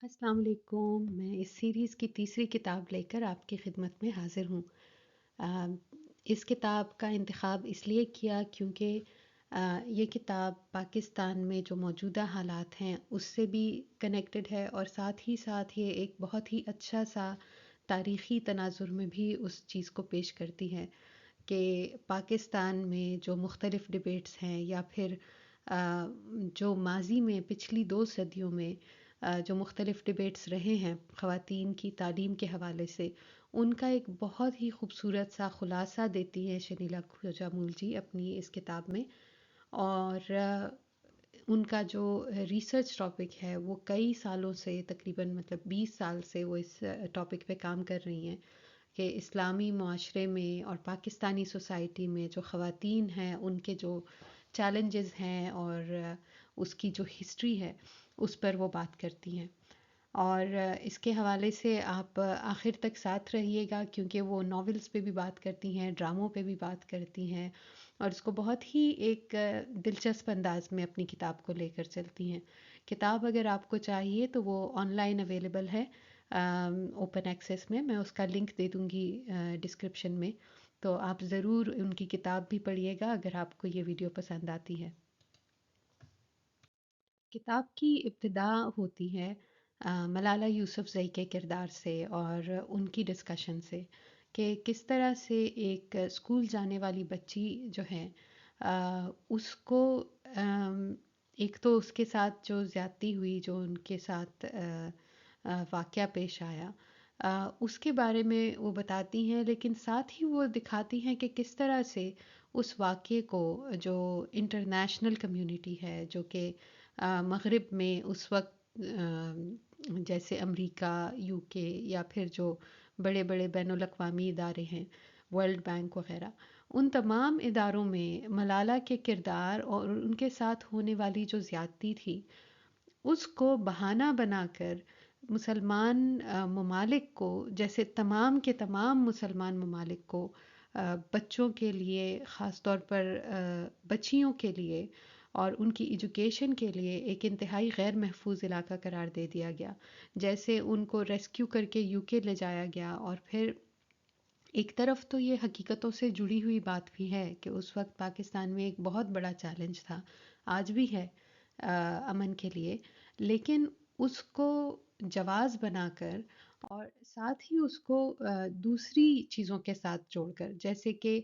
السلام علیکم، میں اس سیریز کی تیسری کتاب لے کر آپ کی خدمت میں حاضر ہوں۔ آ، اس کتاب کا انتخاب اس لیے کیا کیونکہ یہ کتاب پاکستان میں جو موجودہ حالات ہیں اس سے بھی کنیکٹڈ ہے، اور ساتھ یہ ایک بہت ہی اچھا سا تاریخی تناظر میں بھی اس چیز کو پیش کرتی ہے کہ پاکستان میں جو مختلف ڈبیٹس ہیں یا پھر آ، جو ماضی میں پچھلی 2 صدیوں میں جو مختلف ڈبیٹس رہے ہیں خواتین کی تعلیم کے حوالے سے، ان کا ایک بہت ہی خوبصورت سا خلاصہ دیتی ہیں شنیلا کھوجامول جی اپنی اس کتاب میں۔ اور ان کا جو ریسرچ ٹاپک ہے وہ کئی سالوں سے، تقریباً 20 سال سے وہ اس ٹاپک پہ کام کر رہی ہیں کہ اسلامی معاشرے میں اور پاکستانی سوسائٹی میں جو خواتین ہیں ان کے جو چیلنجز ہیں اور اس کی جو ہسٹری ہے اس پر وہ بات کرتی ہیں۔ اور اس کے حوالے سے آپ آخر تک ساتھ رہیے گا کیونکہ وہ ناولز پہ بھی بات کرتی ہیں، ڈراموں پہ بھی بات کرتی ہیں، اور اس کو بہت ہی ایک دلچسپ انداز میں اپنی کتاب کو لے کر چلتی ہیں۔ کتاب اگر آپ کو چاہیے تو وہ آن لائن اویلیبل ہے اوپن ایکسیس میں اس کا لنک دے دوں گی ڈسکرپشن میں، تو آپ ضرور ان کی کتاب بھی پڑھیے گا اگر آپ کو یہ ویڈیو پسند آتی ہے۔ کتاب کی ابتدا ہوتی ہے ملالہ یوسفزئی کے کردار سے اور ان کی ڈسکشن سے کہ کس طرح سے ایک اسکول جانے والی بچی جو ہے اس کو ایک تو اس کے ساتھ جو زیادتی ہوئی، جو ان کے ساتھ واقعہ پیش آیا، اس کے بارے میں وہ بتاتی ہیں، لیکن ساتھ ہی وہ دکھاتی ہیں کہ کس طرح سے اس واقعے کو جو انٹرنیشنل کمیونٹی ہے، جو کہ مغرب میں اس وقت جیسے امریکہ، یو کے یا پھر جو بڑے بڑے بین الاقوامی ادارے ہیں، ورلڈ بینک وغیرہ، ان تمام اداروں میں ملالہ کے کردار اور ان کے ساتھ ہونے والی جو زیادتی تھی اس کو بہانہ بنا کر مسلمان ممالک کو، جیسے تمام کے تمام مسلمان ممالک کو بچوں کے لیے، خاص طور پر بچیوں کے لیے اور ان کی ایجوکیشن کے لیے ایک انتہائی غیر محفوظ علاقہ قرار دے دیا گیا۔ جیسے ان کو ریسکیو کر کے یو کے لے جایا گیا، اور پھر ایک طرف تو یہ حقیقتوں سے جڑی ہوئی بات بھی ہے کہ اس وقت پاکستان میں ایک بہت بڑا چیلنج تھا، آج بھی ہے امن کے لیے، لیکن اس کو جواز بنا کر اور ساتھ ہی اس کو دوسری چیزوں کے ساتھ جوڑ کر، جیسے کہ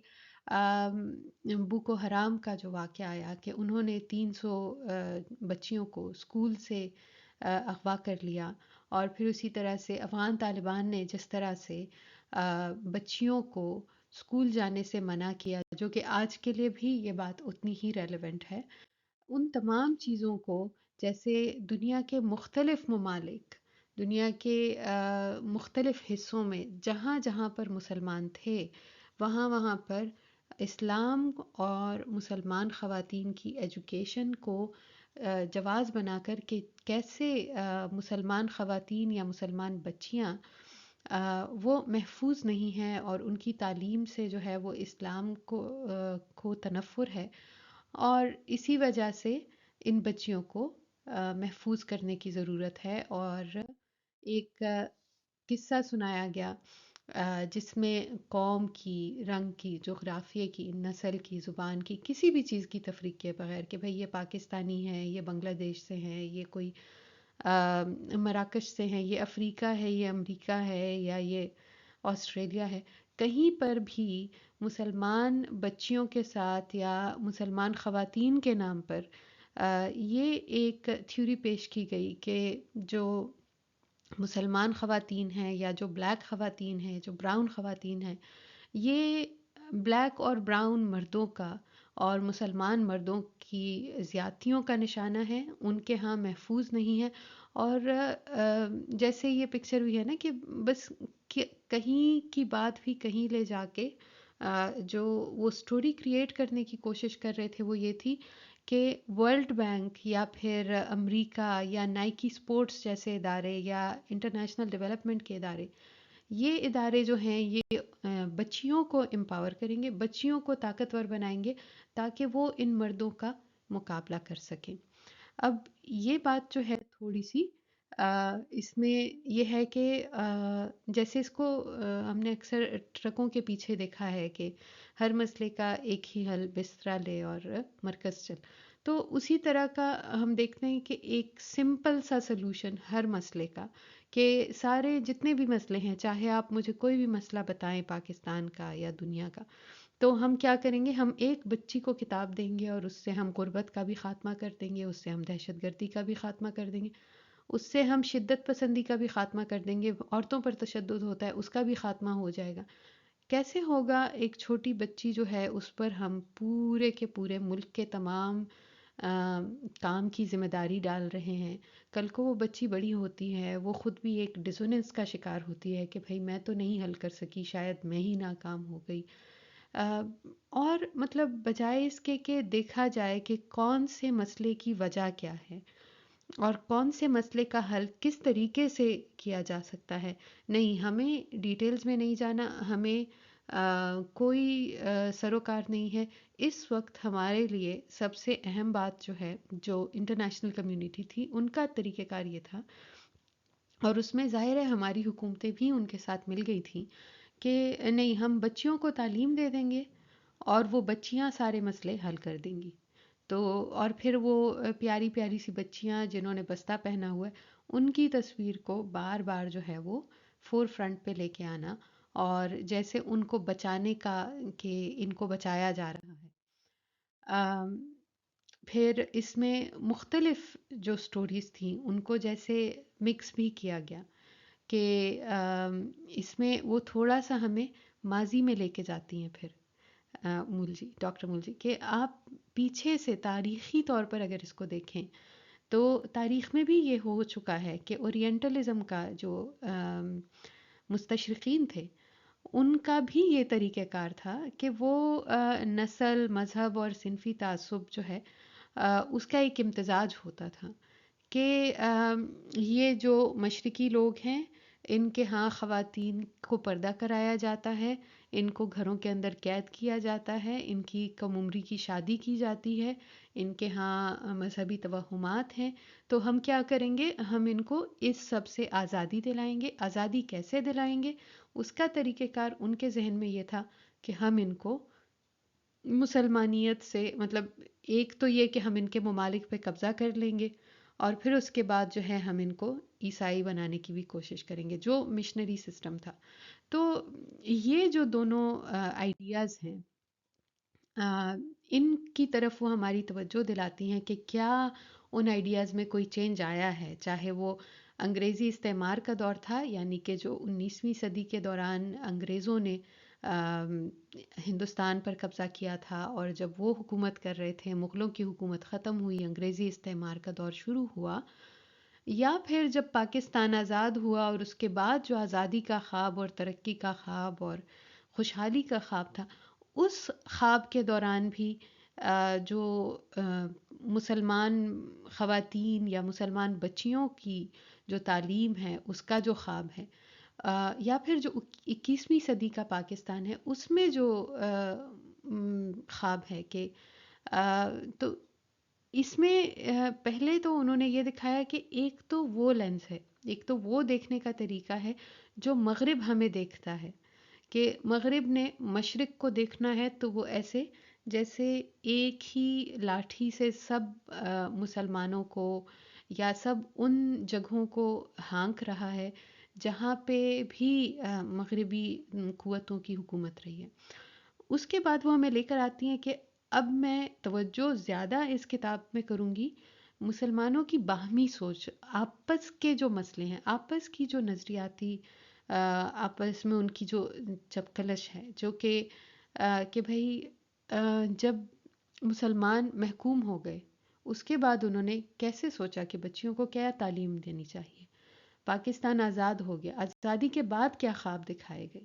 بوکو حرام کا جو واقعہ آیا کہ انہوں نے 300 بچیوں کو اسکول سے اغوا کر لیا، اور پھر اسی طرح سے افغان طالبان نے جس طرح سے بچیوں کو اسکول جانے سے منع کیا، جو کہ آج کے لیے بھی یہ بات اتنی ہی ریلیونٹ ہے۔ ان تمام چیزوں کو، جیسے دنیا کے مختلف ممالک، دنیا کے مختلف حصوں میں جہاں جہاں پر مسلمان تھے، وہاں وہاں پر اسلام اور مسلمان خواتین کی ایجوکیشن کو جواز بنا کر کہ کیسے مسلمان خواتین یا مسلمان بچیاں وہ محفوظ نہیں ہیں اور ان کی تعلیم سے جو ہے وہ اسلام کو تنفر ہے، اور اسی وجہ سے ان بچیوں کو محفوظ کرنے کی ضرورت ہے۔ اور ایک قصہ سنایا گیا جس میں قوم کی، رنگ کی، جغرافیے کی، نسل کی، زبان کی، کسی بھی چیز کی تفریق کے بغیر کہ بھئی یہ پاکستانی ہیں، یہ بنگلہ دیش سے ہیں، یہ کوئی مراکش سے ہیں، یہ افریقہ ہے، یہ امریکہ ہے، یا یہ آسٹریلیا ہے، کہیں پر بھی مسلمان بچیوں کے ساتھ یا مسلمان خواتین کے نام پر یہ ایک تھیوری پیش کی گئی کہ جو مسلمان خواتین ہیں یا جو بلیک خواتین ہیں، جو براؤن خواتین ہیں، یہ بلیک اور براؤن مردوں کا اور مسلمان مردوں کی زیادتیوں کا نشانہ ہے، ان کے ہاں محفوظ نہیں ہے۔ اور جیسے یہ پکچر ہوئی ہے نا کہ بس کہیں کی بات بھی کہیں لے جا کے جو وہ سٹوری کریٹ کرنے کی کوشش کر رہے تھے وہ یہ تھی کہ ورلڈ بینک یا پھر امریکہ یا نائکی سپورٹس جیسے ادارے یا انٹرنیشنل ڈیولپمنٹ کے ادارے، یہ ادارے جو ہیں یہ بچیوں کو امپاور کریں گے، بچیوں کو طاقتور بنائیں گے تاکہ وہ ان مردوں کا مقابلہ کر سکیں۔ اب یہ بات جو ہے تھوڑی سی اس میں یہ ہے کہ جیسے اس کو ہم نے اکثر ٹرکوں کے پیچھے دیکھا ہے کہ ہر مسئلے کا ایک ہی حل، بستر لے اور مرکز چل. تو اسی طرح کا ہم دیکھتے ہیں کہ ایک سمپل سا سلوشن ہر مسئلے کا، کہ سارے جتنے بھی مسئلے ہیں، چاہے آپ مجھے کوئی بھی مسئلہ بتائیں پاکستان کا یا دنیا کا، تو ہم کیا کریں گے؟ ہم ایک بچی کو کتاب دیں گے اور اس سے ہم غربت کا بھی خاتمہ کر دیں گے، اس سے ہم دہشت گردی کا بھی خاتمہ کر دیں گے، اس سے ہم شدت پسندی کا بھی خاتمہ کر دیں گے، عورتوں پر تشدد ہوتا ہے اس کا بھی خاتمہ ہو جائے گا. کیسے ہوگا؟ ایک چھوٹی بچی جو ہے اس پر ہم پورے کے پورے ملک کے تمام کام کی ذمہ داری ڈال رہے ہیں. کل کو وہ بچی بڑی ہوتی ہے، وہ خود بھی ایک ڈسوننس کا شکار ہوتی ہے کہ بھائی میں تو نہیں حل کر سکی، شاید میں ہی ناکام ہو گئی. آ، اور مطلب بجائے اس کے کہ دیکھا جائے کہ کون سے مسئلے کی وجہ کیا ہے اور کون سے مسئلے کا حل کس طریقے سے کیا جا سکتا ہے، نہیں، ہمیں ڈیٹیلز میں نہیں جانا، ہمیں کوئی سروکار نہیں ہے. اس وقت ہمارے لیے سب سے اہم بات جو ہے، جو انٹرنیشنل کمیونٹی تھی، ان کا طریقہ کار یہ تھا، اور اس میں ظاہر ہے ہماری حکومتیں بھی ان کے ساتھ مل گئی تھیں، کہ نہیں، ہم بچیوں کو تعلیم دے دیں گے اور وہ بچیاں سارے مسئلے حل کر دیں گی. تو اور پھر وہ پیاری پیاری سی بچیاں جنہوں نے بستہ پہنا ہوا ہے، ان کی تصویر کو بار بار جو ہے وہ فور فرنٹ پہ لے کے آنا، اور جیسے ان کو بچانے کا، کہ ان کو بچایا جا رہا ہے. آم، پھر اس میں مختلف جو سٹوریز تھیں ان کو جیسے مکس بھی کیا گیا، کہ اس میں وہ تھوڑا سا ہمیں ماضی میں لے کے جاتی ہیں. پھر مول جی، ڈاکٹر مول جی، کہ آپ پیچھے سے تاریخی طور پر اگر اس کو دیکھیں تو تاریخ میں بھی یہ ہو چکا ہے کہ اورینٹلزم کا جو مستشرقین تھے، ان کا بھی یہ طریقہ کار تھا کہ وہ نسل، مذہب اور صنفی تعصب جو ہے اس کا ایک امتزاج ہوتا تھا، کہ یہ جو مشرقی لوگ ہیں، ان کے ہاں خواتین کو پردہ کرایا جاتا ہے، ان کو گھروں کے اندر قید کیا جاتا ہے، ان کی کم عمری کی شادی کی جاتی ہے، ان کے ہاں مذہبی توہمات ہیں. تو ہم کیا کریں گے؟ ہم ان کو اس سب سے آزادی دلائیں گے. آزادی کیسے دلائیں گے؟ اس کا طریقہ کار ان کے ذہن میں یہ تھا کہ ہم ان کو مسلمانیت سے، مطلب ایک تو یہ کہ ہم ان کے ممالک پہ قبضہ کر لیں گے، اور پھر اس کے بعد جو ہے ہم ان کو عیسائی بنانے کی بھی کوشش کریں گے، جو مشنری سسٹم تھا. تو یہ جو دونوں آئیڈیاز ہیں، ان کی طرف وہ ہماری توجہ دلاتی ہیں کہ کیا ان آئیڈیاز میں کوئی چینج آیا ہے، چاہے وہ انگریزی استعمار کا دور تھا، یعنی کہ جو 19ویں صدی کے دوران انگریزوں نے ہندوستان پر قبضہ کیا تھا، اور جب وہ حکومت کر رہے تھے، مغلوں کی حکومت ختم ہوئی، انگریزی استعمار کا دور شروع ہوا، یا پھر جب پاکستان آزاد ہوا اور اس کے بعد جو آزادی کا خواب اور ترقی کا خواب اور خوشحالی کا خواب تھا، اس خواب کے دوران بھی جو مسلمان خواتین یا مسلمان بچیوں کی جو تعلیم ہے اس کا جو خواب ہے، یا پھر جو 21ویں صدی کا پاکستان ہے اس میں جو خواب ہے، کہ تو اس میں پہلے تو انہوں نے یہ دکھایا کہ ایک تو وہ لینس ہے، ایک تو وہ دیکھنے کا طریقہ ہے جو مغرب ہمیں دیکھتا ہے، کہ مغرب نے مشرق کو دیکھنا ہے تو وہ ایسے جیسے ایک ہی لاٹھی سے سب مسلمانوں کو یا سب ان جگہوں کو ہانک رہا ہے جہاں پہ بھی مغربی قوتوں کی حکومت رہی ہے. اس کے بعد وہ ہمیں لے کر آتی ہیں کہ اب میں توجہ زیادہ اس کتاب میں کروں گی مسلمانوں کی باہمی سوچ، آپس کے جو مسئلے ہیں، آپس کی جو نظریاتی آپس میں ان کی جو چپکلش ہے، جو کہ بھئی جب مسلمان محکوم ہو گئے اس کے بعد انہوں نے کیسے سوچا کہ بچیوں کو کیا تعلیم دینی چاہیے. پاکستان آزاد ہو گیا، آزادی کے بعد کیا خواب دکھائے گئے،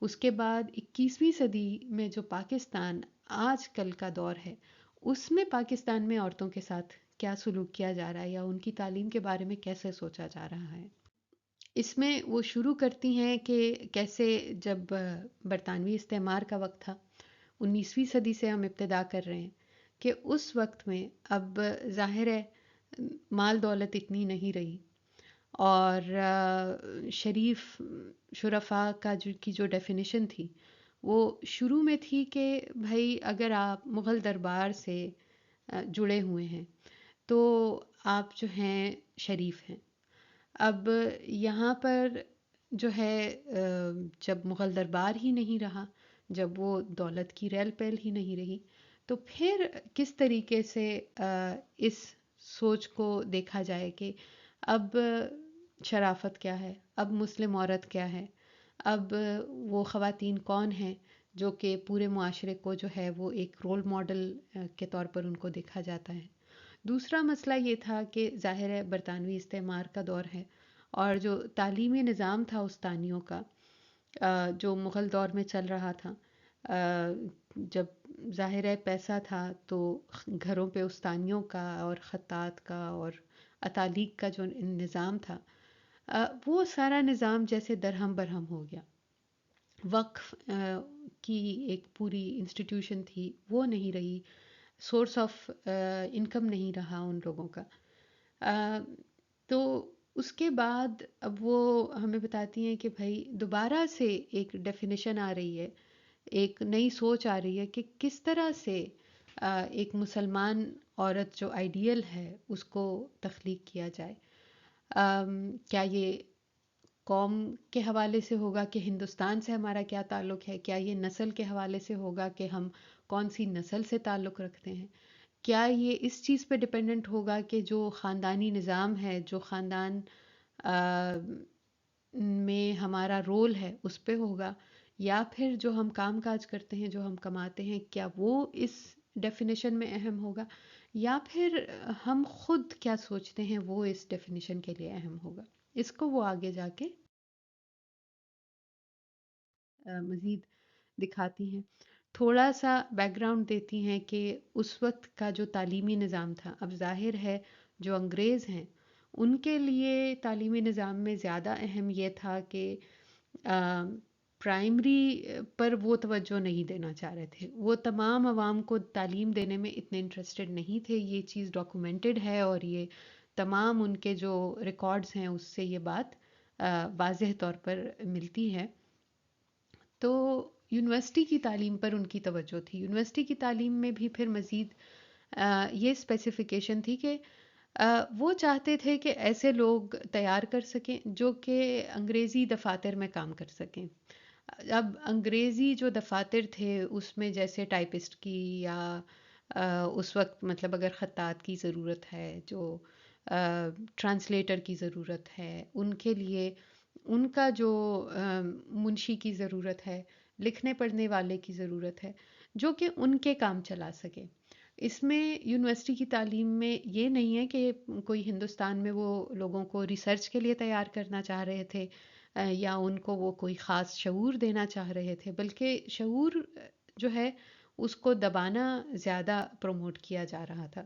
اس کے بعد 21ویں صدی میں جو پاکستان آج کل کا دور ہے اس میں پاکستان میں عورتوں کے ساتھ کیا سلوک کیا جا رہا ہے یا ان کی تعلیم کے بارے میں کیسے سوچا جا رہا ہے. اس میں وہ شروع کرتی ہیں کہ کیسے جب برطانوی استعمار کا وقت تھا، 19ویں صدی سے ہم ابتدا کر رہے ہیں، کہ اس وقت میں اب ظاہر ہے مال دولت اتنی نہیں رہی، اور شریف شرفا کا کی جو ڈیفینیشن تھی وہ شروع میں تھی کہ بھائی اگر آپ مغل دربار سے جڑے ہوئے ہیں تو آپ جو ہیں شریف ہیں. اب یہاں پر جو ہے جب مغل دربار ہی نہیں رہا، جب وہ دولت کی ریل پیل ہی نہیں رہی، تو پھر کس طریقے سے اس سوچ کو دیکھا جائے کہ اب شرافت کیا ہے، اب مسلم عورت کیا ہے، اب وہ خواتین کون ہیں جو کہ پورے معاشرے کو جو ہے وہ ایک رول ماڈل کے طور پر ان کو دیکھا جاتا ہے. دوسرا مسئلہ یہ تھا کہ ظاہر ہے برطانوی استعمار کا دور ہے، اور جو تعلیمی نظام تھا استانیوں کا جو مغل دور میں چل رہا تھا، جب ظاہر ہے پیسہ تھا تو گھروں پہ استانیوں کا اور خطاط کا اور اتالیق کا جو نظام تھا، وہ سارا نظام جیسے درہم برہم ہو گیا. وقف کی ایک پوری انسٹیٹیوشن تھی وہ نہیں رہی، سورس آف انکم نہیں رہا ان لوگوں کا. تو اس کے بعد اب وہ ہمیں بتاتی ہیں کہ بھائی دوبارہ سے ایک ڈیفینیشن آ رہی ہے، ایک نئی سوچ آ رہی ہے کہ کس طرح سے ایک مسلمان عورت جو آئیڈیل ہے اس کو تخلیق کیا جائے. کیا یہ قوم کے حوالے سے ہوگا کہ ہندوستان سے ہمارا کیا تعلق ہے، کیا یہ نسل کے حوالے سے ہوگا کہ ہم کون سی نسل سے تعلق رکھتے ہیں، کیا یہ اس چیز پہ ڈپینڈنٹ ہوگا کہ جو خاندانی نظام ہے، جو خاندان میں ہمارا رول ہے اس پہ ہوگا، یا پھر جو ہم کام کاج کرتے ہیں، جو ہم کماتے ہیں، کیا وہ اس ڈیفینیشن میں اہم ہوگا، یا پھر ہم خود کیا سوچتے ہیں وہ اس ڈیفینیشن کے لیے اہم ہوگا. اس کو وہ آگے جا کے مزید دکھاتی ہیں. تھوڑا سا بیک گراؤنڈ دیتی ہیں کہ اس وقت کا جو تعلیمی نظام تھا، اب ظاہر ہے جو انگریز ہیں ان کے لیے تعلیمی نظام میں زیادہ اہم یہ تھا کہ پرائمری پر وہ توجہ نہیں دینا چاہ رہے تھے، وہ تمام عوام کو تعلیم دینے میں اتنے انٹرسٹڈ نہیں تھے. یہ چیز ڈاکومنٹڈ ہے اور یہ تمام ان کے جو ریکارڈز ہیں اس سے یہ بات واضح طور پر ملتی ہے. تو یونیورسٹی کی تعلیم پر ان کی توجہ تھی. یونیورسٹی کی تعلیم میں بھی پھر مزید یہ اسپیسیفیکیشن تھی کہ وہ چاہتے تھے کہ ایسے لوگ تیار کر سکیں جو کہ انگریزی دفاتر میں کام کر سکیں. اب انگریزی جو دفاتر تھے اس میں جیسے ٹائپسٹ کی یا اس وقت مطلب اگر خطاط کی ضرورت ہے، جو ٹرانسلیٹر کی ضرورت ہے، ان کے لیے ان کا جو منشی کی ضرورت ہے، لکھنے پڑھنے والے کی ضرورت ہے جو کہ ان کے کام چلا سکے. اس میں یونیورسٹی کی تعلیم میں یہ نہیں ہے کہ کوئی ہندوستان میں وہ لوگوں کو ریسرچ کے لیے تیار کرنا چاہ رہے تھے یا ان کو وہ کوئی خاص شعور دینا چاہ رہے تھے، بلکہ شعور جو ہے اس کو دبانا زیادہ پروموٹ کیا جا رہا تھا.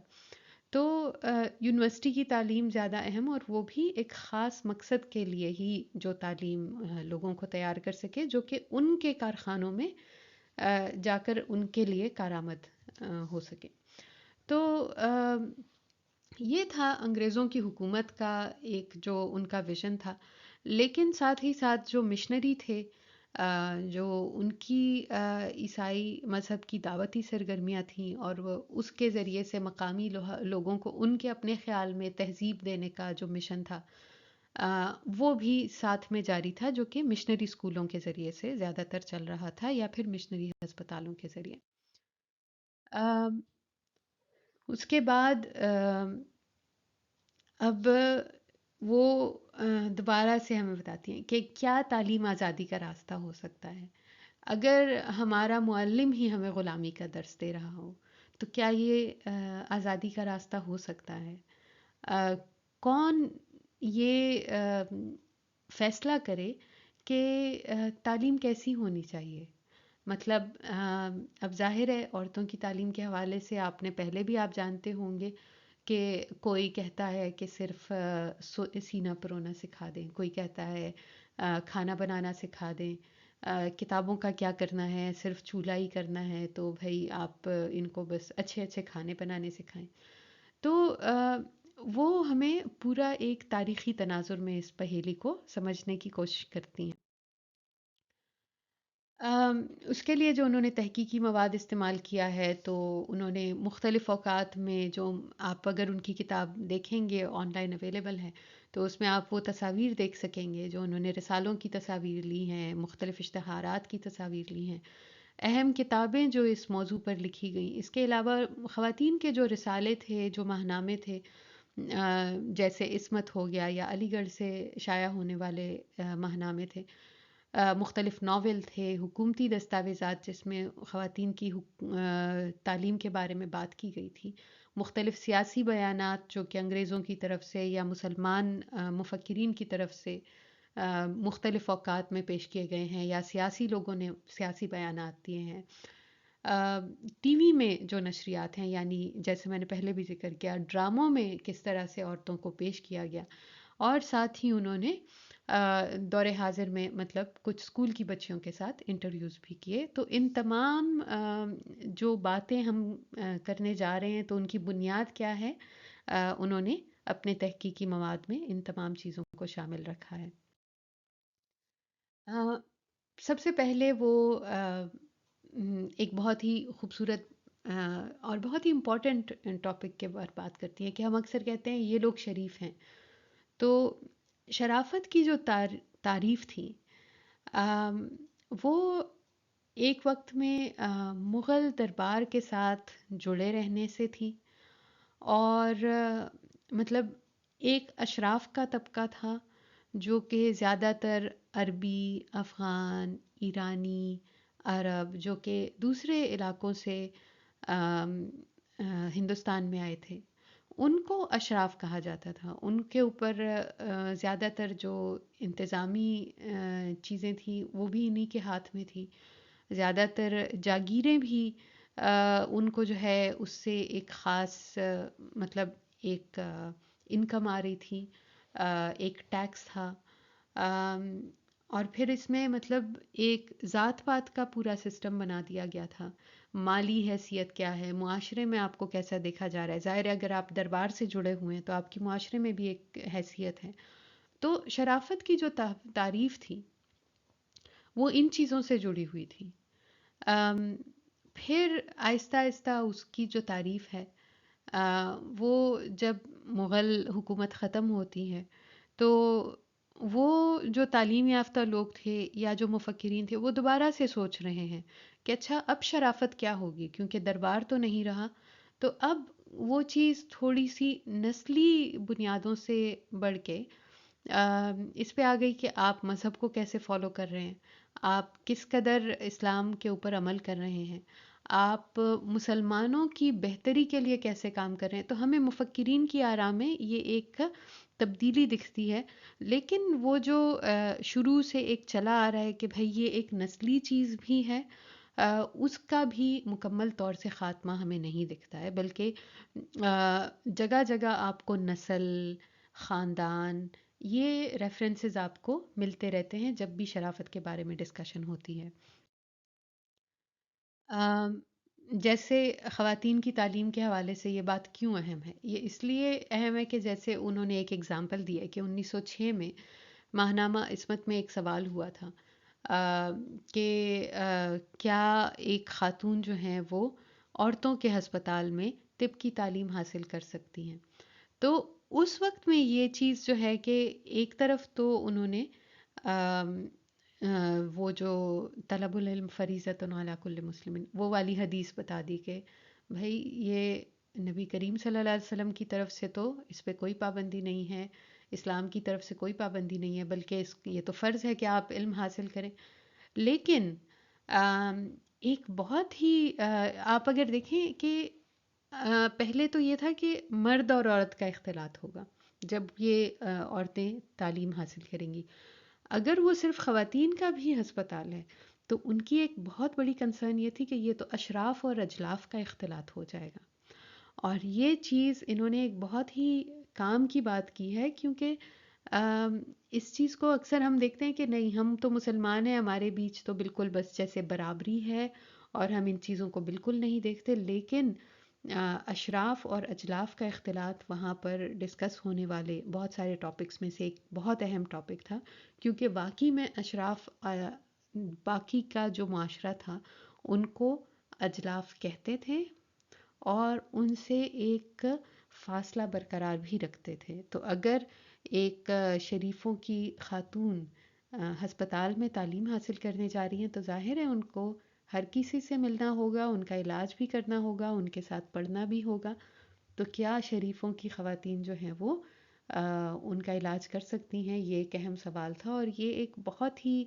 تو یونیورسٹی کی تعلیم زیادہ اہم، اور وہ بھی ایک خاص مقصد کے لیے ہی جو تعلیم لوگوں کو تیار کر سکے جو کہ ان کے کارخانوں میں جا کر ان کے لیے کارآمد ہو سکے. تو یہ تھا انگریزوں کی حکومت کا ایک جو ان کا ویژن تھا. لیکن ساتھ ہی ساتھ جو مشنری تھے، جو ان کی عیسائی مذہب کی دعوتی سرگرمیاں تھیں اور وہ اس کے ذریعے سے مقامی لوگوں کو ان کے اپنے خیال میں تہذیب دینے کا جو مشن تھا وہ بھی ساتھ میں جاری تھا، جو کہ مشنری اسکولوں کے ذریعے سے زیادہ تر چل رہا تھا یا پھر مشنری ہسپتالوں کے ذریعے. اس کے بعد اب وہ دوبارہ سے ہمیں بتاتی ہیں کہ کیا تعلیم آزادی کا راستہ ہو سکتا ہے. اگر ہمارا معلم ہی ہمیں غلامی کا درس دے رہا ہو تو کیا یہ آزادی کا راستہ ہو سکتا ہے؟ کون یہ فیصلہ کرے کہ تعلیم کیسی ہونی چاہیے؟ مطلب اب ظاہر ہے عورتوں کی تعلیم کے حوالے سے آپ نے پہلے بھی آپ جانتے ہوں گے کہ کوئی کہتا ہے کہ صرف سینہ پرونا سکھا دیں، کوئی کہتا ہے کھانا بنانا سکھا دیں، کتابوں کا کیا کرنا ہے، صرف چولہا ہی کرنا ہے تو بھائی آپ ان کو بس اچھے اچھے کھانے بنانے سکھائیں. تو وہ ہمیں پورا ایک تاریخی تناظر میں اس پہیلی کو سمجھنے کی کوشش کرتی ہیں۔ اس کے لیے جو انہوں نے تحقیقی مواد استعمال کیا ہے، تو انہوں نے مختلف اوقات میں جو، آپ اگر ان کی کتاب دیکھیں گے آن لائن اویلیبل ہے، تو اس میں آپ وہ تصاویر دیکھ سکیں گے جو انہوں نے رسالوں کی تصاویر لی ہیں، مختلف اشتہارات کی تصاویر لی ہیں، اہم کتابیں جو اس موضوع پر لکھی گئیں۔ اس کے علاوہ خواتین کے جو رسالے تھے، جو ماہنامے تھے، جیسے عصمت ہو گیا یا علی گڑھ سے شائع ہونے والے ماہنامے تھے، مختلف ناول تھے، حکومتی دستاویزات جس میں خواتین کی تعلیم کے بارے میں بات کی گئی تھی، مختلف سیاسی بیانات جو کہ انگریزوں کی طرف سے یا مسلمان مفکرین کی طرف سے مختلف اوقات میں پیش کیے گئے ہیں، یا سیاسی لوگوں نے سیاسی بیانات دیے ہیں، ٹی وی میں جو نشریات ہیں، یعنی جیسے میں نے پہلے بھی ذکر کیا، ڈراموں میں کس طرح سے عورتوں کو پیش کیا گیا، اور ساتھ ہی انہوں نے دور حاضر میں مطلب کچھ اسکول کی بچیوں کے ساتھ انٹرویوز بھی کیے۔ تو ان تمام جو باتیں ہم کرنے جا رہے ہیں، تو ان کی بنیاد کیا ہے؟ انہوں نے اپنے تحقیقی مواد میں ان تمام چیزوں کو شامل رکھا ہے۔ سب سے پہلے وہ ایک بہت ہی خوبصورت اور بہت ہی امپورٹنٹ ٹاپک کے بارے بات کرتی ہیں کہ ہم اکثر کہتے ہیں یہ لوگ شریف ہیں۔ تو شرافت کی جو تعریف تھی، وہ ایک وقت میں مغل دربار کے ساتھ جڑے رہنے سے تھی، اور مطلب ایک اشراف کا طبقہ تھا جو کہ زیادہ تر عربی، افغان، ایرانی، عرب، جو کہ دوسرے علاقوں سے ہندوستان میں آئے تھے، ان کو اشراف کہا جاتا تھا۔ ان کے اوپر زیادہ تر جو انتظامی چیزیں تھیں وہ بھی انہی کے ہاتھ میں تھی، زیادہ تر جاگیریں بھی ان کو جو ہے اس سے ایک خاص مطلب ایک انکم آ رہی تھی، ایک ٹیکس تھا، اور پھر اس میں مطلب ایک ذات پات کا پورا سسٹم بنا دیا گیا تھا۔ مالی حیثیت کیا ہے، معاشرے میں آپ کو کیسا دیکھا جا رہا ہے، ظاہر ہے اگر آپ دربار سے جڑے ہوئے ہیں تو آپ کی معاشرے میں بھی ایک حیثیت ہے۔ تو شرافت کی جو تعریف تھی وہ ان چیزوں سے جڑی ہوئی تھی۔ پھر آہستہ آہستہ اس کی جو تعریف ہے، وہ جب مغل حکومت ختم ہوتی ہے تو وہ جو تعلیم یافتہ لوگ تھے یا جو مفکرین تھے، وہ دوبارہ سے سوچ رہے ہیں کہ اچھا اب شرافت کیا ہوگی، کیونکہ دربار تو نہیں رہا، تو اب وہ چیز تھوڑی سی نسلی بنیادوں سے بڑھ کے اس پہ آ گئی کہ آپ مذہب کو کیسے فالو کر رہے ہیں، آپ کس قدر اسلام کے اوپر عمل کر رہے ہیں، آپ مسلمانوں کی بہتری کے لیے کیسے کام کر رہے ہیں۔ تو ہمیں مفکرین کی آراء میں یہ ایک تبدیلی دکھتی ہے، لیکن وہ جو شروع سے ایک چلا آ رہا ہے کہ بھئی یہ ایک نسلی چیز بھی ہے، اس کا بھی مکمل طور سے خاتمہ ہمیں نہیں دکھتا ہے، بلکہ جگہ جگہ آپ کو نسل، خاندان، یہ ریفرنسز آپ کو ملتے رہتے ہیں جب بھی شرافت کے بارے میں ڈسکشن ہوتی ہے۔ آم، جیسے خواتین کی تعلیم کے حوالے سے یہ بات کیوں اہم ہے؟ یہ اس لیے اہم ہے کہ جیسے انہوں نے ایک ایگزامپل دی ہے کہ 1906 میں ماہنامہ عصمت میں ایک سوال ہوا تھا کہ کیا ایک خاتون جو ہیں وہ عورتوں کے ہسپتال میں طب کی تعلیم حاصل کر سکتی ہیں؟ تو اس وقت میں یہ چیز جو ہے کہ ایک طرف تو انہوں نے وہ جو طلب العلم فریضۃ علی کل مسلم، وہ والی حدیث بتا دی کہ بھائی یہ نبی کریم صلی اللہ علیہ وسلم کی طرف سے تو اس پہ کوئی پابندی نہیں ہے، اسلام کی طرف سے کوئی پابندی نہیں ہے، بلکہ یہ تو فرض ہے کہ آپ علم حاصل کریں۔ لیکن ایک بہت ہی آپ اگر دیکھیں کہ پہلے تو یہ تھا کہ مرد اور عورت کا اختلاط ہوگا جب یہ عورتیں تعلیم حاصل کریں گی۔ اگر وہ صرف خواتین کا بھی ہسپتال ہے تو ان کی ایک بہت بڑی کنسرن یہ تھی کہ یہ تو اشراف اور اجلاف کا اختلاط ہو جائے گا، اور یہ چیز انہوں نے ایک بہت ہی کام کی بات کی ہے، کیونکہ اس چیز کو اکثر ہم دیکھتے ہیں کہ نہیں ہم تو مسلمان ہیں، ہمارے بیچ تو بالکل بس جیسے برابری ہے اور ہم ان چیزوں کو بالکل نہیں دیکھتے، لیکن اشراف اور اجلاف کا اختلاط وہاں پر ڈسکس ہونے والے بہت سارے ٹاپکس میں سے ایک بہت اہم ٹاپک تھا، کیونکہ واقعی میں اشراف باقی کا جو معاشرہ تھا ان کو اجلاف کہتے تھے اور ان سے ایک فاصلہ برقرار بھی رکھتے تھے. تو اگر ایک شریفوں کی خاتون ہسپتال میں تعلیم حاصل کرنے جا رہی ہیں تو ظاہر ہے ان کو ہر کسی سے ملنا ہوگا، ان کا علاج بھی کرنا ہوگا، ان کے ساتھ پڑھنا بھی ہوگا. تو کیا شریفوں کی خواتین جو ہیں وہ ان کا علاج کر سکتی ہیں؟ یہ ایک اہم سوال تھا، اور یہ ایک بہت ہی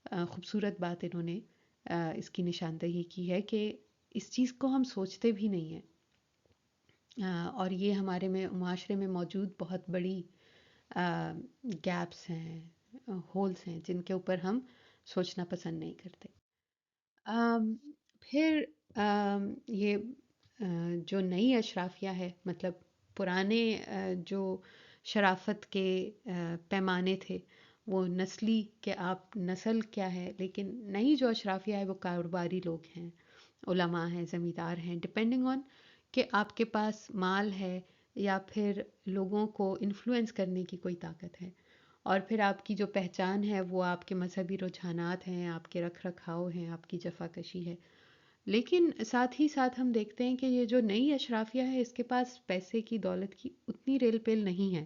خوبصورت بات انہوں نے اس کی نشاندہی کی ہے کہ اس چیز کو ہم سوچتے بھی نہیں ہیں. اور یہ ہمارے معاشرے میں موجود بہت بڑی گیپس ہیں، ہولز ہیں، جن کے اوپر ہم سوچنا پسند نہیں کرتے. آم، پھر یہ جو نئی اشرافیہ ہے، مطلب پرانے جو شرافت کے پیمانے تھے وہ نسلی کہ آپ نسل کیا ہے، لیکن نئی جو اشرافیہ ہے وہ کاروباری لوگ ہیں، علماء ہیں، زمیندار ہیں، ڈپینڈنگ آن کہ آپ کے پاس مال ہے یا پھر لوگوں کو انفلوئنس کرنے کی کوئی طاقت ہے. اور پھر آپ کی جو پہچان ہے وہ آپ کے مذہبی رجحانات ہیں، آپ کے رکھ رکھاؤ ہیں، آپ کی جفا کشی ہے. لیکن ساتھ ہی ساتھ ہم دیکھتے ہیں کہ یہ جو نئی اشرافیہ ہے اس کے پاس پیسے کی، دولت کی اتنی ریل پیل نہیں ہے.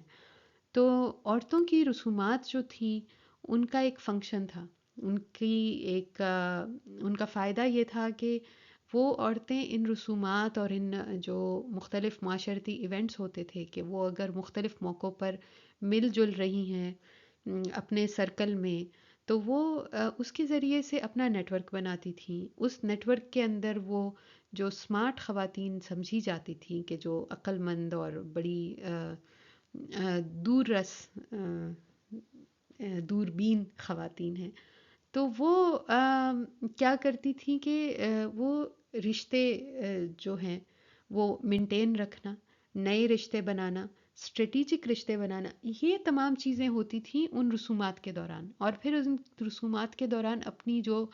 تو عورتوں کی رسومات جو تھی ان کا ایک فنکشن تھا، ان کی ایک ان کا فائدہ یہ تھا کہ وہ عورتیں ان رسومات اور ان جو مختلف معاشرتی ایونٹس ہوتے تھے کہ وہ اگر مختلف موقعوں پر مل جل رہی ہیں اپنے سرکل میں، تو وہ اس کے ذریعے سے اپنا نیٹ ورک بناتی تھیں. اس نیٹ ورک کے اندر وہ جو اسمارٹ خواتین سمجھی جاتی تھیں کہ جو عقل مند اور بڑی دور رس دوربین خواتین ہیں، تو وہ کیا کرتی تھیں کہ وہ رشتے جو ہیں وہ مینٹین رکھنا، نئے رشتے بنانا، اسٹریٹجک رشتے بنانا، یہ تمام چیزیں ہوتی تھیں ان رسومات کے دوران. اور پھر ان رسومات کے دوران اپنی جو